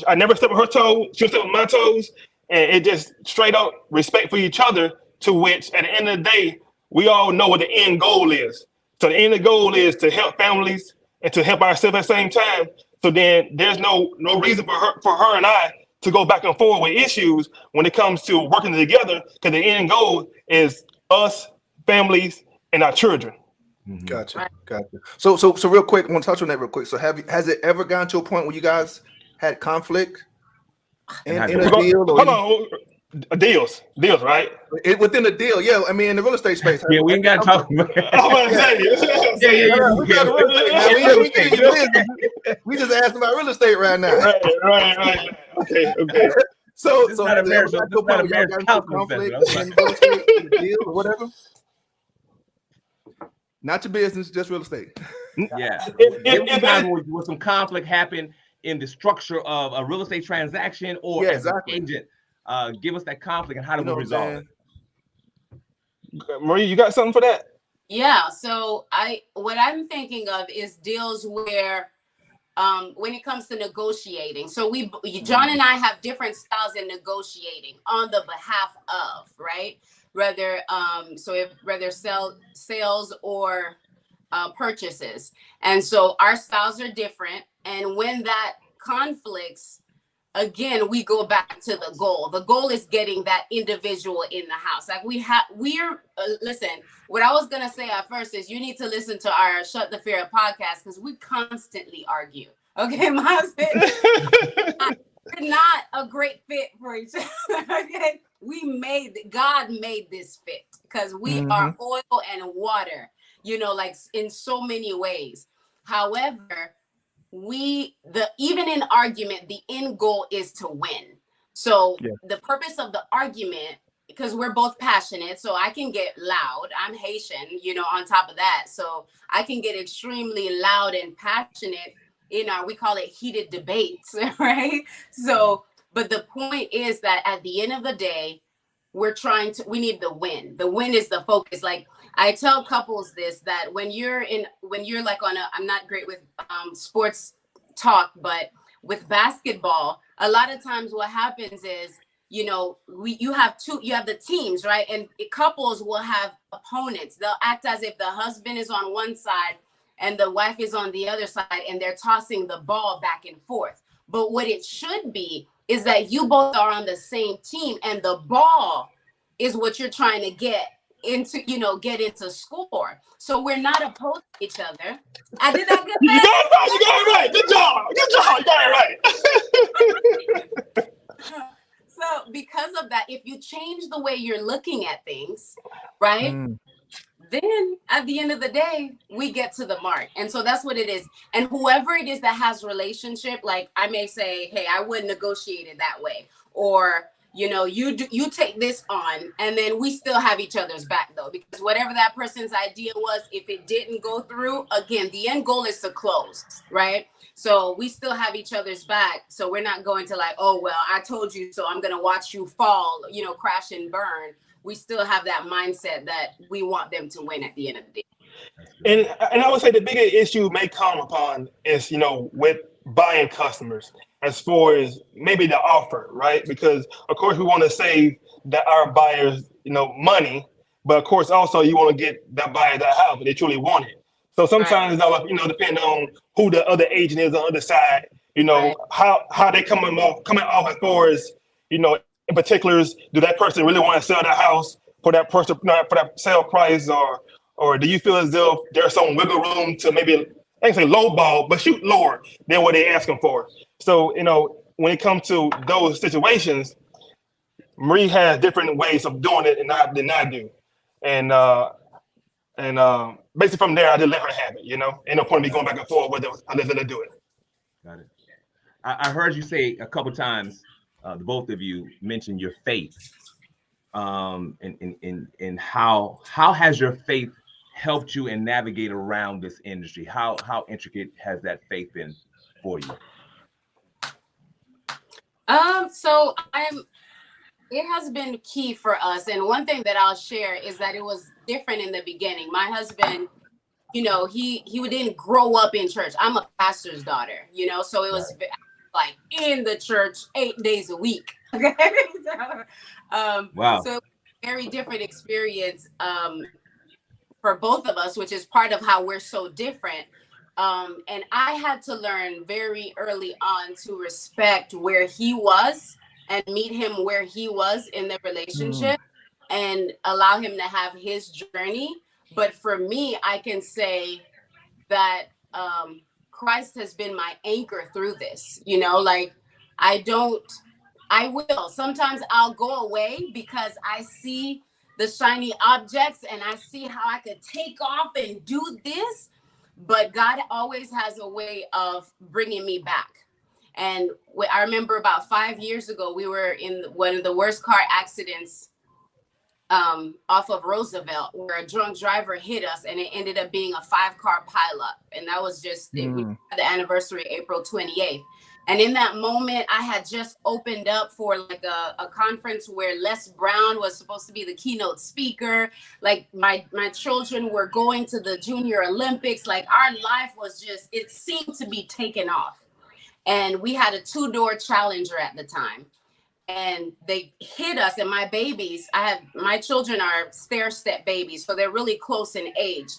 I never step on her toes, she'll step on my toes, and it just straight up respect for each other, to which at the end of the day, we all know what the end goal is. So the end of the goal is to help families and to help ourselves at the same time. So then there's no reason for her and I to go back and forth with issues when it comes to working together, because the end goal is us, families, and our children. Gotcha. So real quick, I want to touch on that real quick. So has it ever gotten to a point where you guys had conflict in a deal? Hold on. Deals, right? Within a deal, yeah. I mean, in the real estate space. Yeah, we ain't got to talk about it. We just asked about real estate right now. Right. Okay. So not a marriage conflict in real estate, in the deal or whatever. Not your business, just real estate. Yeah. If some conflict happened in the structure of a real estate transaction or as an agent, give us that conflict and how do we resolve it? Marie, you got something for that? Yeah. So what I'm thinking of is deals where when it comes to negotiating. So John and I have different styles in negotiating on the behalf of, right? Whether sales or purchases. And so our styles are different. And when that conflicts, again, we go back to the goal. The goal is getting that individual in the house. Like listen, what I was going to say at first is you need to listen to our Shut the Fear Up podcast, because we constantly argue. Okay, my husband, we're not a great fit for each other. Okay, God made this fit because we are oil and water, you know, like in so many ways. However, even in argument, the end goal is to win. So the purpose of the argument, because we're both passionate, so I can get loud. I'm Haitian, you know, on top of that. So I can get extremely loud and passionate in we call it heated debates, right? So, but the point is that at the end of the day, we need the win. The win is the focus. Like I tell couples this, that when you're like I'm not great with sports talk, but with basketball, a lot of times what happens is, you know, you have the teams, right? And couples will have opponents. They'll act as if the husband is on one side and the wife is on the other side, and they're tossing the ball back and forth. But what it should be is that you both are on the same team, and the ball is what you're trying to get into score. So we're not opposed to each other. I did that good. You got it right. Good job. You got it right. So because of that, if you change the way you're looking at things, right? Then at the end of the day, we get to the mark. And so that's what it is. And whoever it is that has relationship, like I may say, hey, I wouldn't negotiate it that way. Or, you know, you take this on, and then we still have each other's back though, because whatever that person's idea was, if it didn't go through, again, the end goal is to close, right? So we still have each other's back. So we're not going to like, oh, well, I told you, so I'm going to watch you fall, you know, crash and burn. We still have that mindset that we want them to win at the end of the day. And I would say the bigger issue may come upon is, you know, with buying customers, as far as maybe the offer, right? Because of course we want to save our buyers, you know, money, but of course also you want to get that buyer that house they truly want it. So sometimes that, you know, depending on who the other agent is on the other side, you know, how they coming off as far as, you know, in particulars? Do that person really want to sell the house for that person, for that sale price, or do you feel as though there's some wiggle room to maybe, I can say low ball, but shoot lower than what they're asking for? So, when it comes to those situations, Marie has different ways of doing it than I do. And basically from there, I just let her have it, Ain't no point in me going back and forth with her. I just let her do it. Got it. I heard you say a couple times, the both of you mentioned your faith. And how has your faith helped you and navigate around this industry? How intricate has that faith been for you? So it has been key for us. And one thing that I'll share is that it was different in the beginning. My husband, he didn't grow up in church. I'm a pastor's daughter, so it was like in the church 8 days a week. Okay. Wow. So very different experience for both of us, which is part of how we're so different. And I had to learn very early on to respect where he was and meet him where he was in the relationship and allow him to have his journey. But for me, I can say that Christ has been my anchor through this, I will. Sometimes I'll go away because I see the shiny objects and I see how I could take off and do this. But God always has a way of bringing me back. And I remember about 5 years ago, we were in one of the worst car accidents off of Roosevelt, where a drunk driver hit us, and it ended up being a 5-car pileup. And that was just the anniversary, April 28th. And in that moment, I had just opened up for like a conference where Les Brown was supposed to be the keynote speaker. Like my children were going to the Junior Olympics. Like our life was it seemed to be taken off. And we had a 2-door Challenger at the time. And they hit us, and my children are stair-step babies, so they're really close in age.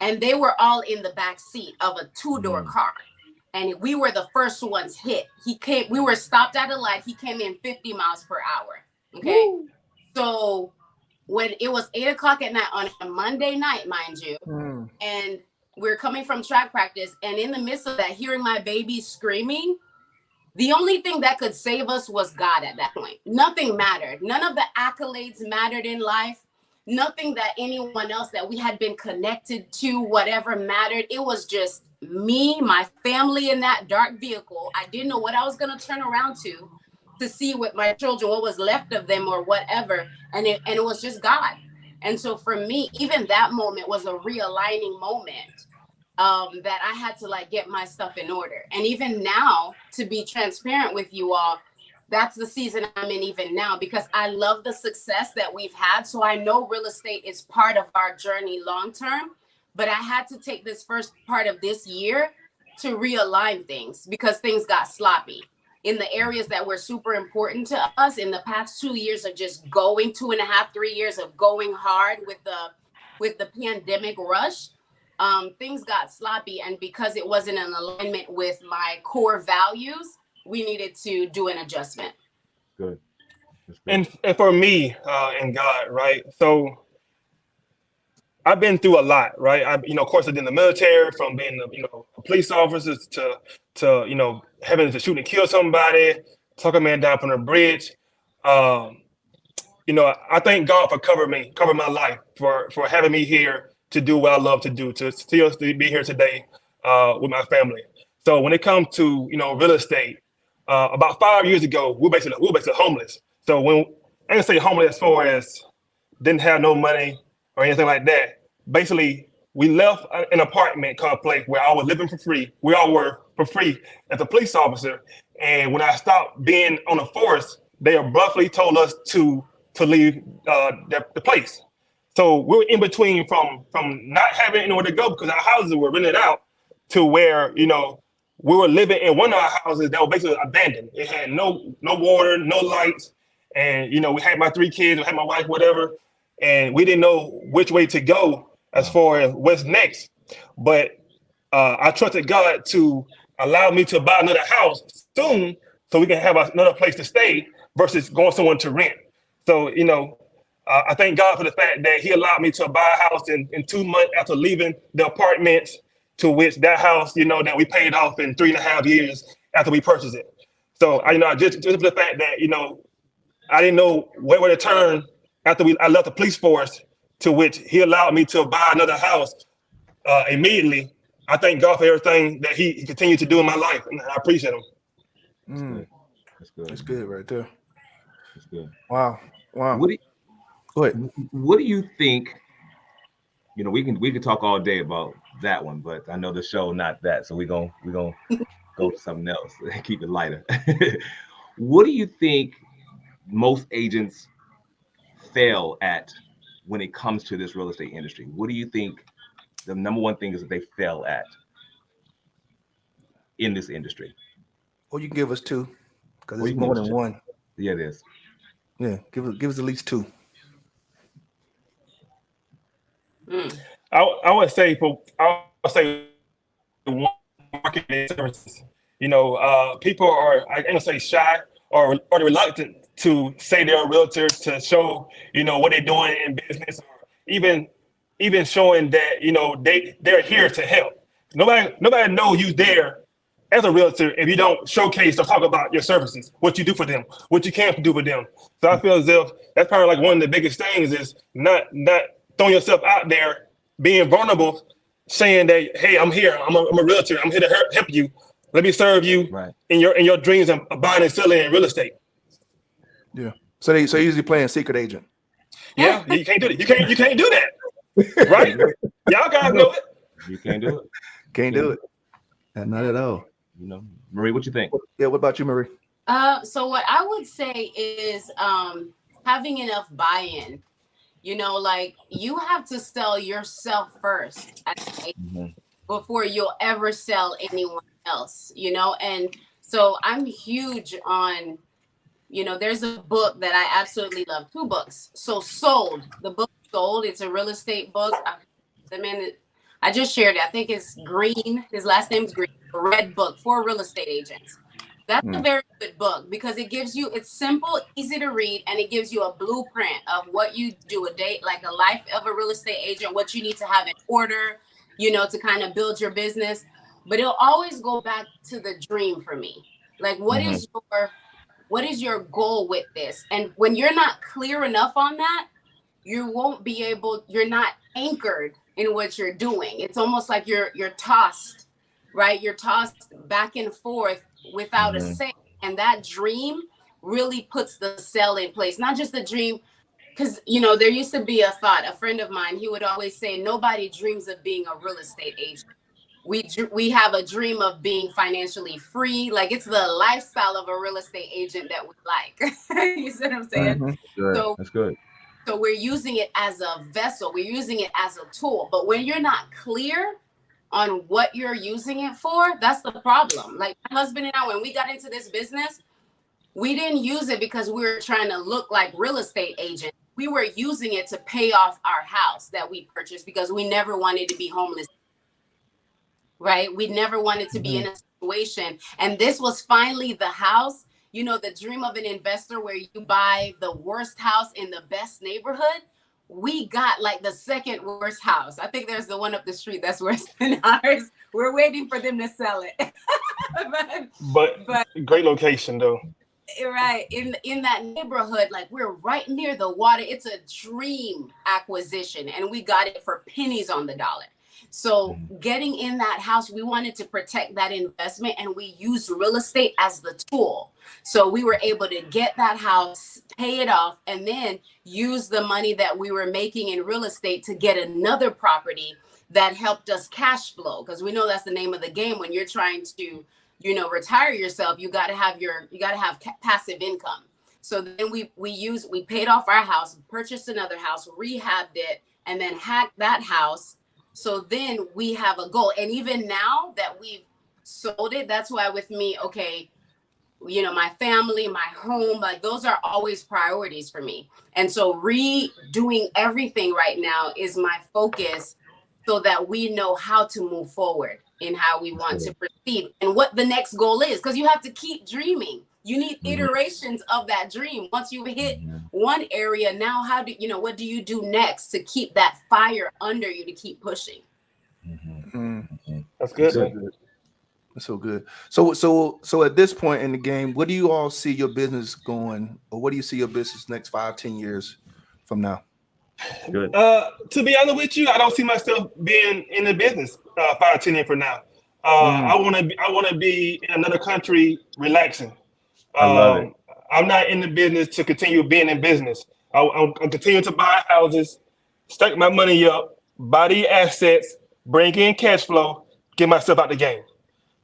And they were all in the back seat of a 2-door car. And we were the first ones hit. We were stopped at a light. He came in 50 miles per hour. Okay. Woo. So when it was 8:00 at night on a Monday night, mind you, and we're coming from track practice, and in the midst of that, hearing my baby screaming, the only thing that could save us was God at that point. Nothing mattered. None of the accolades mattered in life. Nothing that anyone else that we had been connected to, whatever mattered. It was just me, my family in that dark vehicle. I didn't know what I was going to turn around to see what my children, what was left of them or whatever. And it was just God. And so for me, even that moment was a realigning moment that I had to get my stuff in order. And even now, to be transparent with you all, that's the season I'm in even now, because I love the success that we've had. So I know real estate is part of our journey long term, but I had to take this first part of this year to realign things because things got sloppy in the areas that were super important to us. In the past 2 years of just going, 2.5, 3 years of going hard with the pandemic rush, things got sloppy. And because it wasn't in alignment with my core values, we needed to do an adjustment. Good. And for me and God, right? So I've been through a lot, right? Of course, I did in the military, from being a police officer to having to shoot and kill somebody, talk a man down from the bridge. I thank God for covering my life, for having me here to do what I love to do, to still be here today with my family. So when it comes to real estate, about 5 years ago, we were basically homeless. So when I didn't say homeless as far as didn't have no money or anything like that. Basically, we left an apartment complex where I was living for free. We all were for free as a police officer. And when I stopped being on the force, they abruptly told us to leave the place. So we were in between from not having anywhere to go because our houses were rented out to where, we were living in one of our houses that was basically abandoned. It had no water, no lights. And, we had my 3 kids, we had my wife, whatever. And we didn't know which way to go as far as what's next. But I trusted God to allow me to buy another house soon so we can have another place to stay. versus going somewhere to rent. So, I thank God for the fact that he allowed me to buy a house in 2 months after leaving the apartments, to which that house, that we paid off in 3.5 years after we purchased it. So, just for the fact that, I didn't know where to turn after I left the police force, to which he allowed me to buy another house immediately. I thank God for everything that he continued to do in my life, and I appreciate him. That's good. That's good right there. That's good. Wow. Go ahead. What do you think? We can talk all day about that one, but I know the show not that, so we're gonna go to something else and keep it lighter. What do you think most agents fail at when it comes to this real estate industry? What do you think the number one thing is that they fail at in this industry? Well, you can give us two, because it's more than one. Yeah, it is. Yeah, give us at least two. I would say one, marketing services. People are, I ain't gonna say shy or reluctant to say they're a realtor, to show what they're doing in business, or even showing that they're here to help. Nobody knows you there as a realtor if you don't showcase or talk about your services, what you do for them, what you can do for them. So I feel as if that's probably like one of the biggest things is not throwing yourself out there, being vulnerable, saying that, hey, I'm here, I'm a realtor, I'm here to help you. Let me serve you in your dreams of buying and selling in real estate. Yeah. So they usually playing secret agent. Yeah, you can't do it. You can't do that. Right? Y'all guys know it. You can't do it. Can't do it. Not at all. Marie, what you think? Yeah, what about you, Marie? So what I would say is having enough buy-in. Like, you have to sell yourself first before you'll ever sell anyone else, and so I'm huge on, there's a book that I absolutely love, 2 books. So Sold, the book Sold, it's a real estate book. I just shared it. I think it's Green. His last name's Green. A red book for real estate agents. That's a very good book, because it's simple, easy to read, and it gives you a blueprint of what you do like a life of a real estate agent, what you need to have in order, to kind of build your business. But it'll always go back to the dream for me. Like, what is your goal with this? And when you're not clear enough on that, you're not anchored in what you're doing. It's almost like you're tossed, right? You're tossed back and forth without a say. And that dream really puts the sell in place. Not just the dream, because there used to be a friend of mine, he would always say, nobody dreams of being a real estate agent. We have a dream of being financially free. Like, it's the lifestyle of a real estate agent that we like. You see what I'm saying? So that's good. So we're using it as a vessel. We're using it as a tool. But when you're not clear on what you're using it for, that's the problem. Like, my husband and I, when we got into this business, we didn't use it because we were trying to look like real estate agents. We were using it to pay off our house that we purchased, because we never wanted to be homeless. Right? We never wanted to be in a situation. And this was finally the house, the dream of an investor, where you buy the worst house in the best neighborhood. We got like the second worst house. I think there's the one up the street that's worse than ours. We're waiting for them to sell it. but great location though. Right. In that neighborhood, like, we're right near the water. It's a dream acquisition, and we got it for pennies on the dollar. So getting in that house, we wanted to protect that investment, and we used real estate as the tool. So we were able to get that house, pay it off, and then use the money that we were making in real estate to get another property that helped us cash flow. Because we know that's the name of the game. When you're trying to, retire yourself, you got to have passive income. So then we paid off our house, purchased another house, rehabbed it, and then hacked that house. So then we have a goal. And even now that we've sold it, that's why with me, my family, my home, like, those are always priorities for me. And so redoing everything right now is my focus, so that we know how to move forward in how we want to proceed and what the next goal is. Because you have to keep dreaming. You need iterations of that dream. Once you hit one area, now how do you know, what do you do next to keep that fire under you to keep pushing? That's good. That's so good. So at this point in the game, what do you all see your business going, or what do you see your business next 5-10 years from now? Good. To be honest with you, I don't see myself being in the business 5-10 years from now. I want to be in another country relaxing. I love it. I'm not in the business to continue being in business. I'm continuing to buy houses, stack my money up, buy the assets, bring in cash flow, get myself out the game.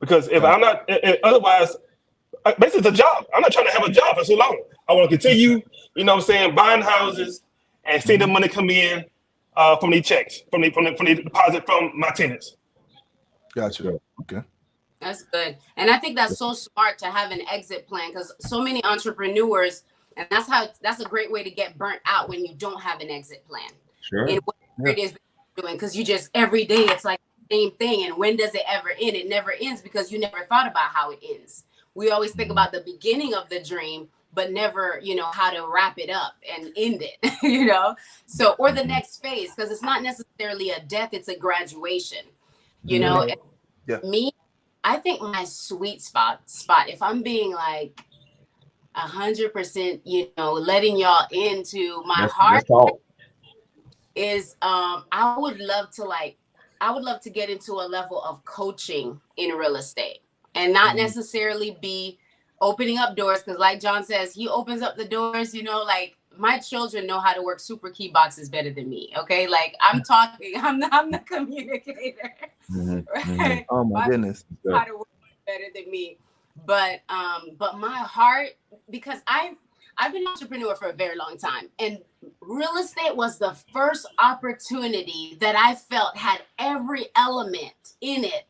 Because if I'm not, otherwise, basically it's a job. I'm not trying to have a job for so long. I want to continue, you know what I'm saying, buying houses and seeing the money come in from the checks, from the deposit from my tenants. Gotcha. Okay. That's good. And I think that's so smart to have an exit plan, because so many entrepreneurs, and that's a great way to get burnt out when you don't have an exit plan. Sure. And whatever it is that you're doing, because you just every day it's like the same thing. And when does it ever end? It never ends because you never thought about how it ends. We always think about the beginning of the dream, but never, you know, how to wrap it up and end it, you know? So, or the next phase, because it's not necessarily a death, it's a graduation, you know? Yeah. Me, I think my sweet spot, if I'm being like 100%, you know, letting y'all into my heart, is I would love to get into a level of coaching in real estate, and not necessarily be opening up doors, because like John says, he opens up the doors, you know, like my children know how to work super key boxes better than me. Okay. Like I'm the communicator. Right? Oh my goodness. How to work better than me. But my heart, because I've been an entrepreneur for a very long time, and real estate was the first opportunity that I felt had every element in it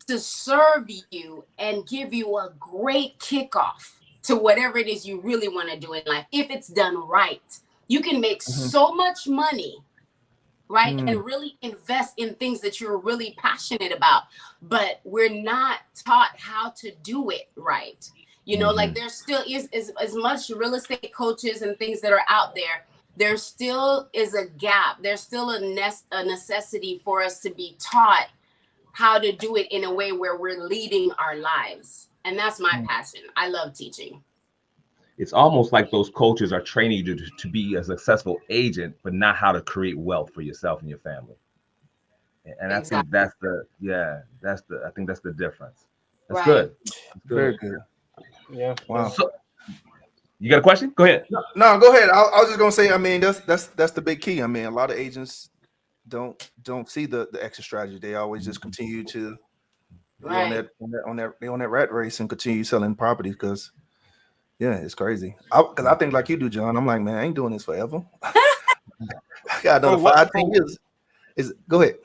to serve you and give you a great kickoff to whatever it is you really want to do in life. If it's done right, you can make so much money, right? And really invest in things that you're really passionate about, but we're not taught how to do it right. You know, like there still is as much real estate coaches and things that are out there. There still is a gap. There's still a necessity for us to be taught how to do it in a way where we're leading our lives. And that's my passion. I love teaching. It's almost like those coaches are training you to be a successful agent, but not how to create wealth for yourself and your family. And I think that's the difference. That's good. That's good. Very good. Yeah. Wow. So, you got a question? Go ahead. No, go ahead. I was just gonna say, I mean, that's the big key. I mean, a lot of agents don't see the exit strategy. They always just continue to be on that rat race and continue selling properties, because it's crazy. Because I think like you do, John. I'm like, man, I ain't doing this forever. I got another 5-10 years. Go ahead.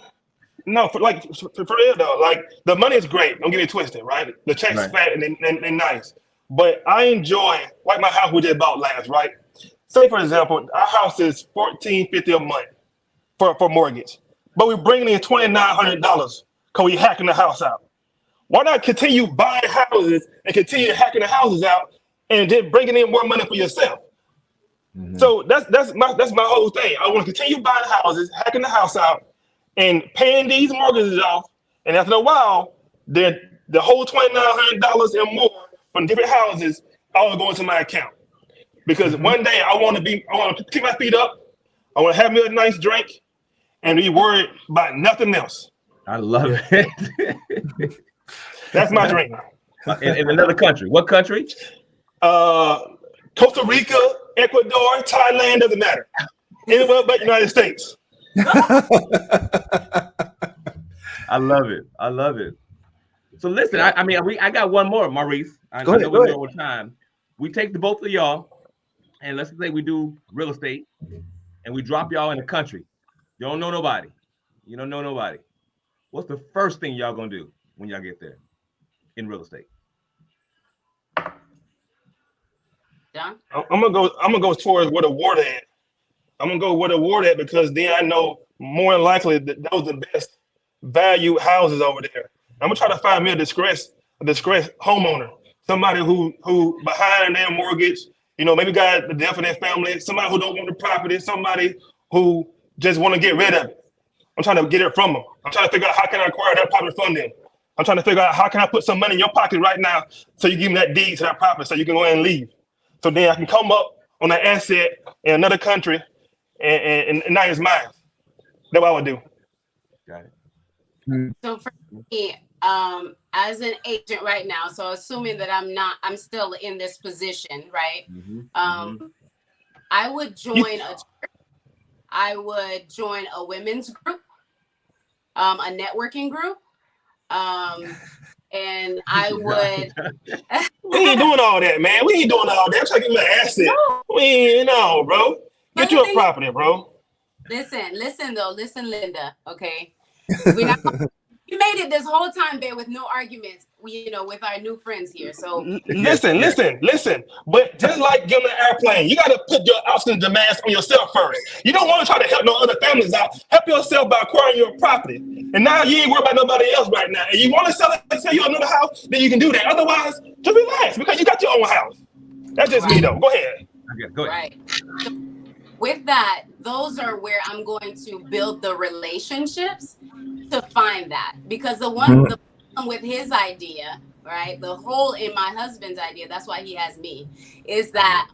No, for real though, like the money is great. Don't get it twisted, right? The check's fat and nice. But I enjoy, like my house we just bought last, right? Say for example, our house is $1,450 a month for mortgage, but we're bringing in $2,900 because we hacking the house out. Why not continue buying houses and continue hacking the houses out and then bringing in more money for yourself? So that's my whole thing. I want to continue buying houses, hacking the house out, and paying these mortgages off. And after a while, the whole $2,900 and more from different houses all go into my account. Because one day I want to keep my feet up. I want to have me a nice drink and be worried about nothing else. I love it. That's my dream. In another country. What country? Costa Rica, Ecuador, Thailand, doesn't matter. Anywhere but United States. I love it. So listen, I got one more, Maurice. Go ahead. Over time. We take the both of y'all, and let's say we do real estate, and we drop y'all in the country. You don't know nobody. You don't know nobody. What's the first thing y'all gonna do when y'all get there in real estate? John? I'm gonna go towards where the water at. I'm gonna go where the water at, because then I know more than likely that those are the best value houses over there. I'm gonna try to find me a distressed homeowner, somebody who behind their mortgage, you know, maybe got the death of their family, somebody who don't want the property, somebody who just want to get rid of it. I'm trying to get it from them. I'm trying to figure out how can I acquire that property from them. I'm trying to figure out how can I put some money in your pocket right now so you give me that deed to that property so you can go ahead and leave. So then I can come up on that asset in another country and now it's mine. That's what I would do. Got it. So for me, as an agent right now, so assuming that I'm still in this position, right? I would join a church. I would join a women's group, a networking group, and I would. We ain't doing all that, man. We ain't doing all that. I'm trying to get my asset. No. We ain't, no, bro. Get your property, bro. Listen, Linda. Okay, we're not. You made it this whole time, Bear, with no arguments. With our new friends here. So listen. But just like getting an airplane, you got to put your options and demands on yourself first. You don't want to try to help no other families out. Help yourself by acquiring your property. And now you ain't worried about nobody else right now. And you want to sell you another house, then you can do that. Otherwise, just relax because you got your own house. That's just me, though. Go ahead. Okay, go ahead. Right. So with that, those are where I'm going to build the relationships to find that, because the problem with his idea, right, the hole in my husband's idea, that's why he has me, is that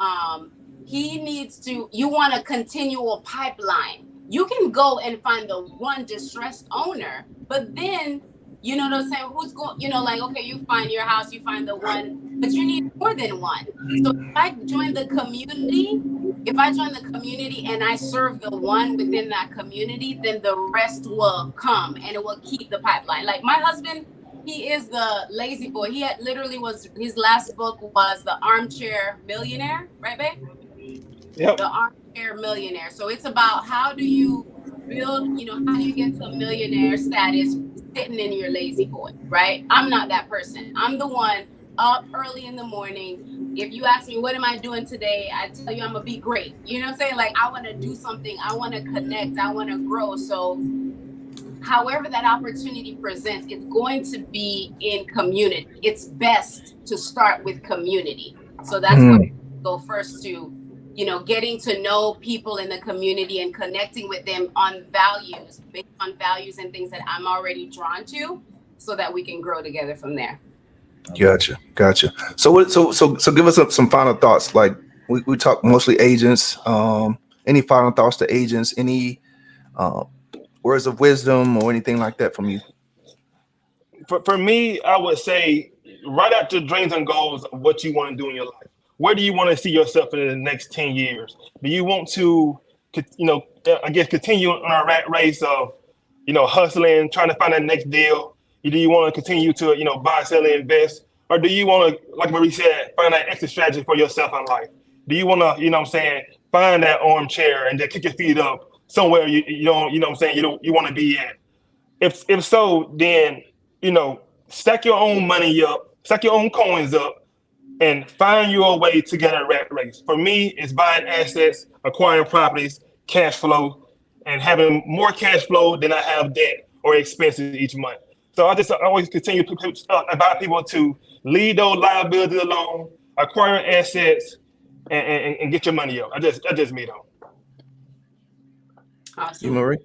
he needs to, you want a continual pipeline. You can go and find the one distressed owner, but then, you know what I'm saying, who's going, like, okay, you find your house, you find the one, but you need more than one. So if I join the community, and I serve the one within that community, then the rest will come and it will keep the pipeline. Like my husband, he is the lazy boy. He had literally his last book was The Armchair Millionaire, right, babe? Yep. The Armchair Millionaire. So it's about how do you build, how do you get to millionaire status sitting in your lazy boy, right? I'm not that person. I'm the one up early in the morning. If you ask me, what am I doing today? I tell you, I'm going to be great. You know what I'm saying? Like, I want to do something. I want to connect. I want to grow. So however that opportunity presents, it's going to be in community. It's best to start with community. So that's where I go first to, getting to know people in the community and connecting with them on values, based on values and things that I'm already drawn to, so that we can grow together from there. Gotcha. So give us some final thoughts. Like we talk mostly agents. Any final thoughts to agents? Any words of wisdom or anything like that from you? For me, I would say write out your dreams and goals of what you want to do in your life. Where do you want to see yourself in the next 10 years? Do you want to, continue on a rat race of, hustling, trying to find that next deal? Do you want to continue to, buy, sell, and invest? Or do you want to, like Marie said, find that exit strategy for yourself in life? Do you want to, find that armchair and then kick your feet up somewhere you want to be at? If so, then, stack your own money up, stack your own coins up, and find your way to get a rat race. For me, it's buying assets, acquiring properties, cash flow, and having more cash flow than I have debt or expenses each month. So I always continue to about people to leave those liabilities alone, acquire assets, and get your money up. That's just me though. Awesome. You, Marie?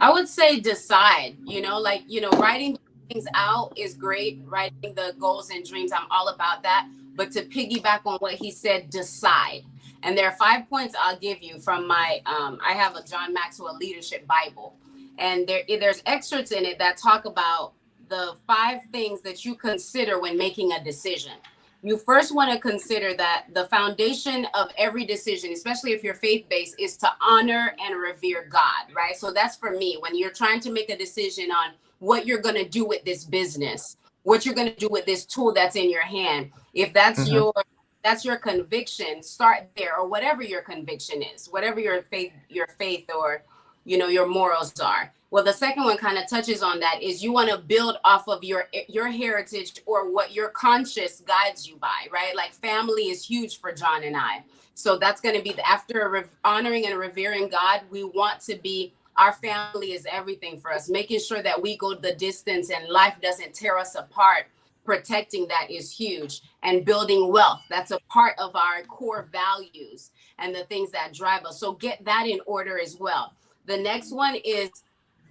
I would say decide, writing things out is great. Writing the goals and dreams, I'm all about that. But to piggyback on what he said, decide. And there are 5 points I'll give you from my, I have a John Maxwell Leadership Bible. And there's excerpts in it that talk about the 5 things that you consider when making a decision. You first want to consider that the foundation of every decision, especially if you're faith-based, is to honor and revere God, right? So that's for me. When you're trying to make a decision on what you're going to do with this business, what you're going to do with this tool that's in your hand, if that's your conviction, start there, or whatever your conviction is, whatever your faith or your morals are. Well, the second one kind of touches on that, is you want to build off of your heritage or what your conscience guides you by, right? Like family is huge for John and I. So that's going to be after honoring and revering God, we want to be, our family is everything for us, making sure that we go the distance and life doesn't tear us apart protecting that is huge, and building wealth. That's a part of our core values and the things that drive us. So get that in order as well. The next one is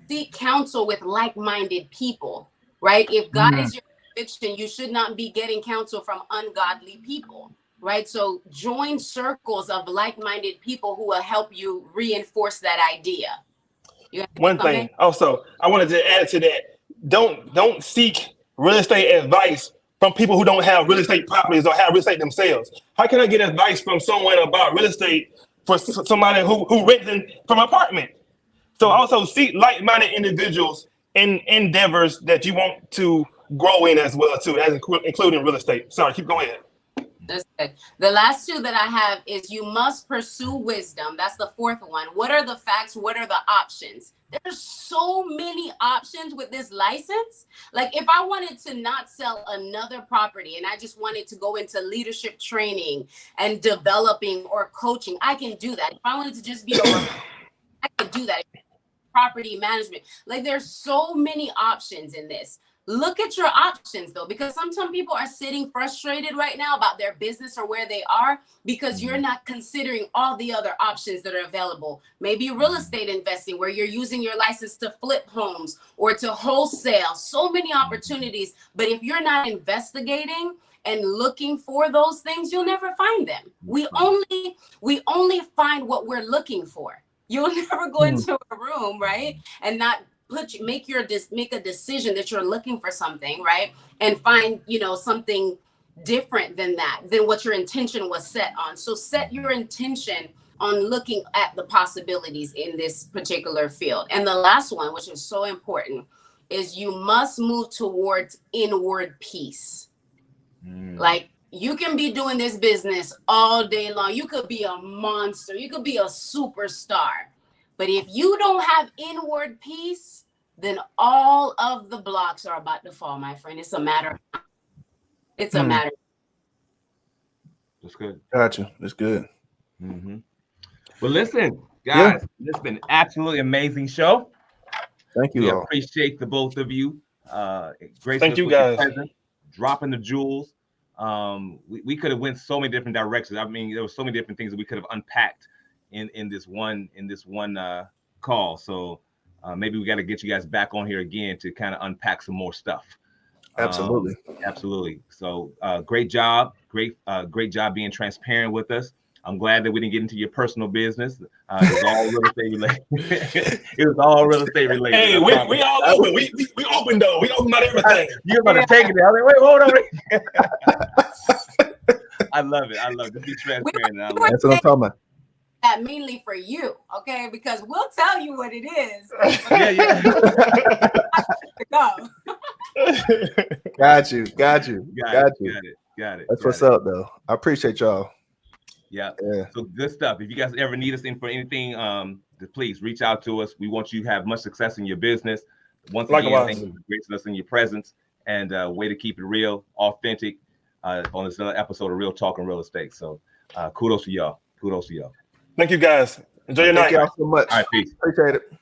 seek counsel with like-minded people, right? If God is your conviction, you should not be getting counsel from ungodly people, right? So join circles of like-minded people who will help you reinforce that idea. One thing also, I wanted to add to that. Don't seek real estate advice from people who don't have real estate properties or have real estate themselves. How can I get advice from someone about real estate for somebody who renting from an apartment? So also seek like-minded individuals in endeavors that you want to grow in as well too, as including real estate. Sorry, keep going ahead. That's good. The last two that I have is you must pursue wisdom. That's the fourth one. What are the facts? What are the options? There's so many options with this license. Like if I wanted to not sell another property and I just wanted to go into leadership training and developing or coaching, I can do that. If I wanted to just be I could do that. Property management. Like there's so many options in this. Look at your options though, because some people are sitting frustrated right now about their business or where they are because you're not considering all the other options that are available. Maybe real estate investing where you're using your license to flip homes or to wholesale. So many opportunities. But if you're not investigating and looking for those things, you'll never find them. We only find what we're looking for. You'll never go into a room, right, and not make a decision that you're looking for something, right, and find something different than what your intention was set on. So set your intention on looking at the possibilities in this particular field. And the last one, which is so important, is you must move towards inward peace. Like you can be doing this business all day long. You could be a monster. You could be a superstar. But if you don't have inward peace, then all of the blocks are about to fall, my friend. It's a matter. It's a matter. That's good. Gotcha. That's good. Well, listen, guys, this has been an absolutely amazing show. Thank you. We all. appreciate the both of you. Thank you, guys. Dropping the jewels. We could have went so many different directions. I mean, there were so many different things that we could have unpacked in this one call. So maybe we got to get you guys back on here again to kind of unpack some more stuff. Absolutely. Absolutely. So great job. Great job being transparent with us. I'm glad that we didn't get into your personal business. It was all real estate related. It was all real estate related. Hey, we all open. We open though. We open about everything. You're about to take it there. I mean, wait, hold on. I love it. I love it. Just be transparent. I love it. That's what I'm talking about. That mainly for you, okay? Because we'll tell you what it is. Yeah. Go. Got you. Got it. That's what's up, though. I appreciate y'all. Yeah. So good stuff. If you guys ever need us in for anything, please reach out to us. We want you to have much success in your business. Once again, thank you for gracing us in your presence, and way to keep it real, authentic on this episode of Real Talk and Real Estate. So kudos to y'all. Thank you, guys. Enjoy your night. Thank y'all so much. All right, peace. Appreciate it.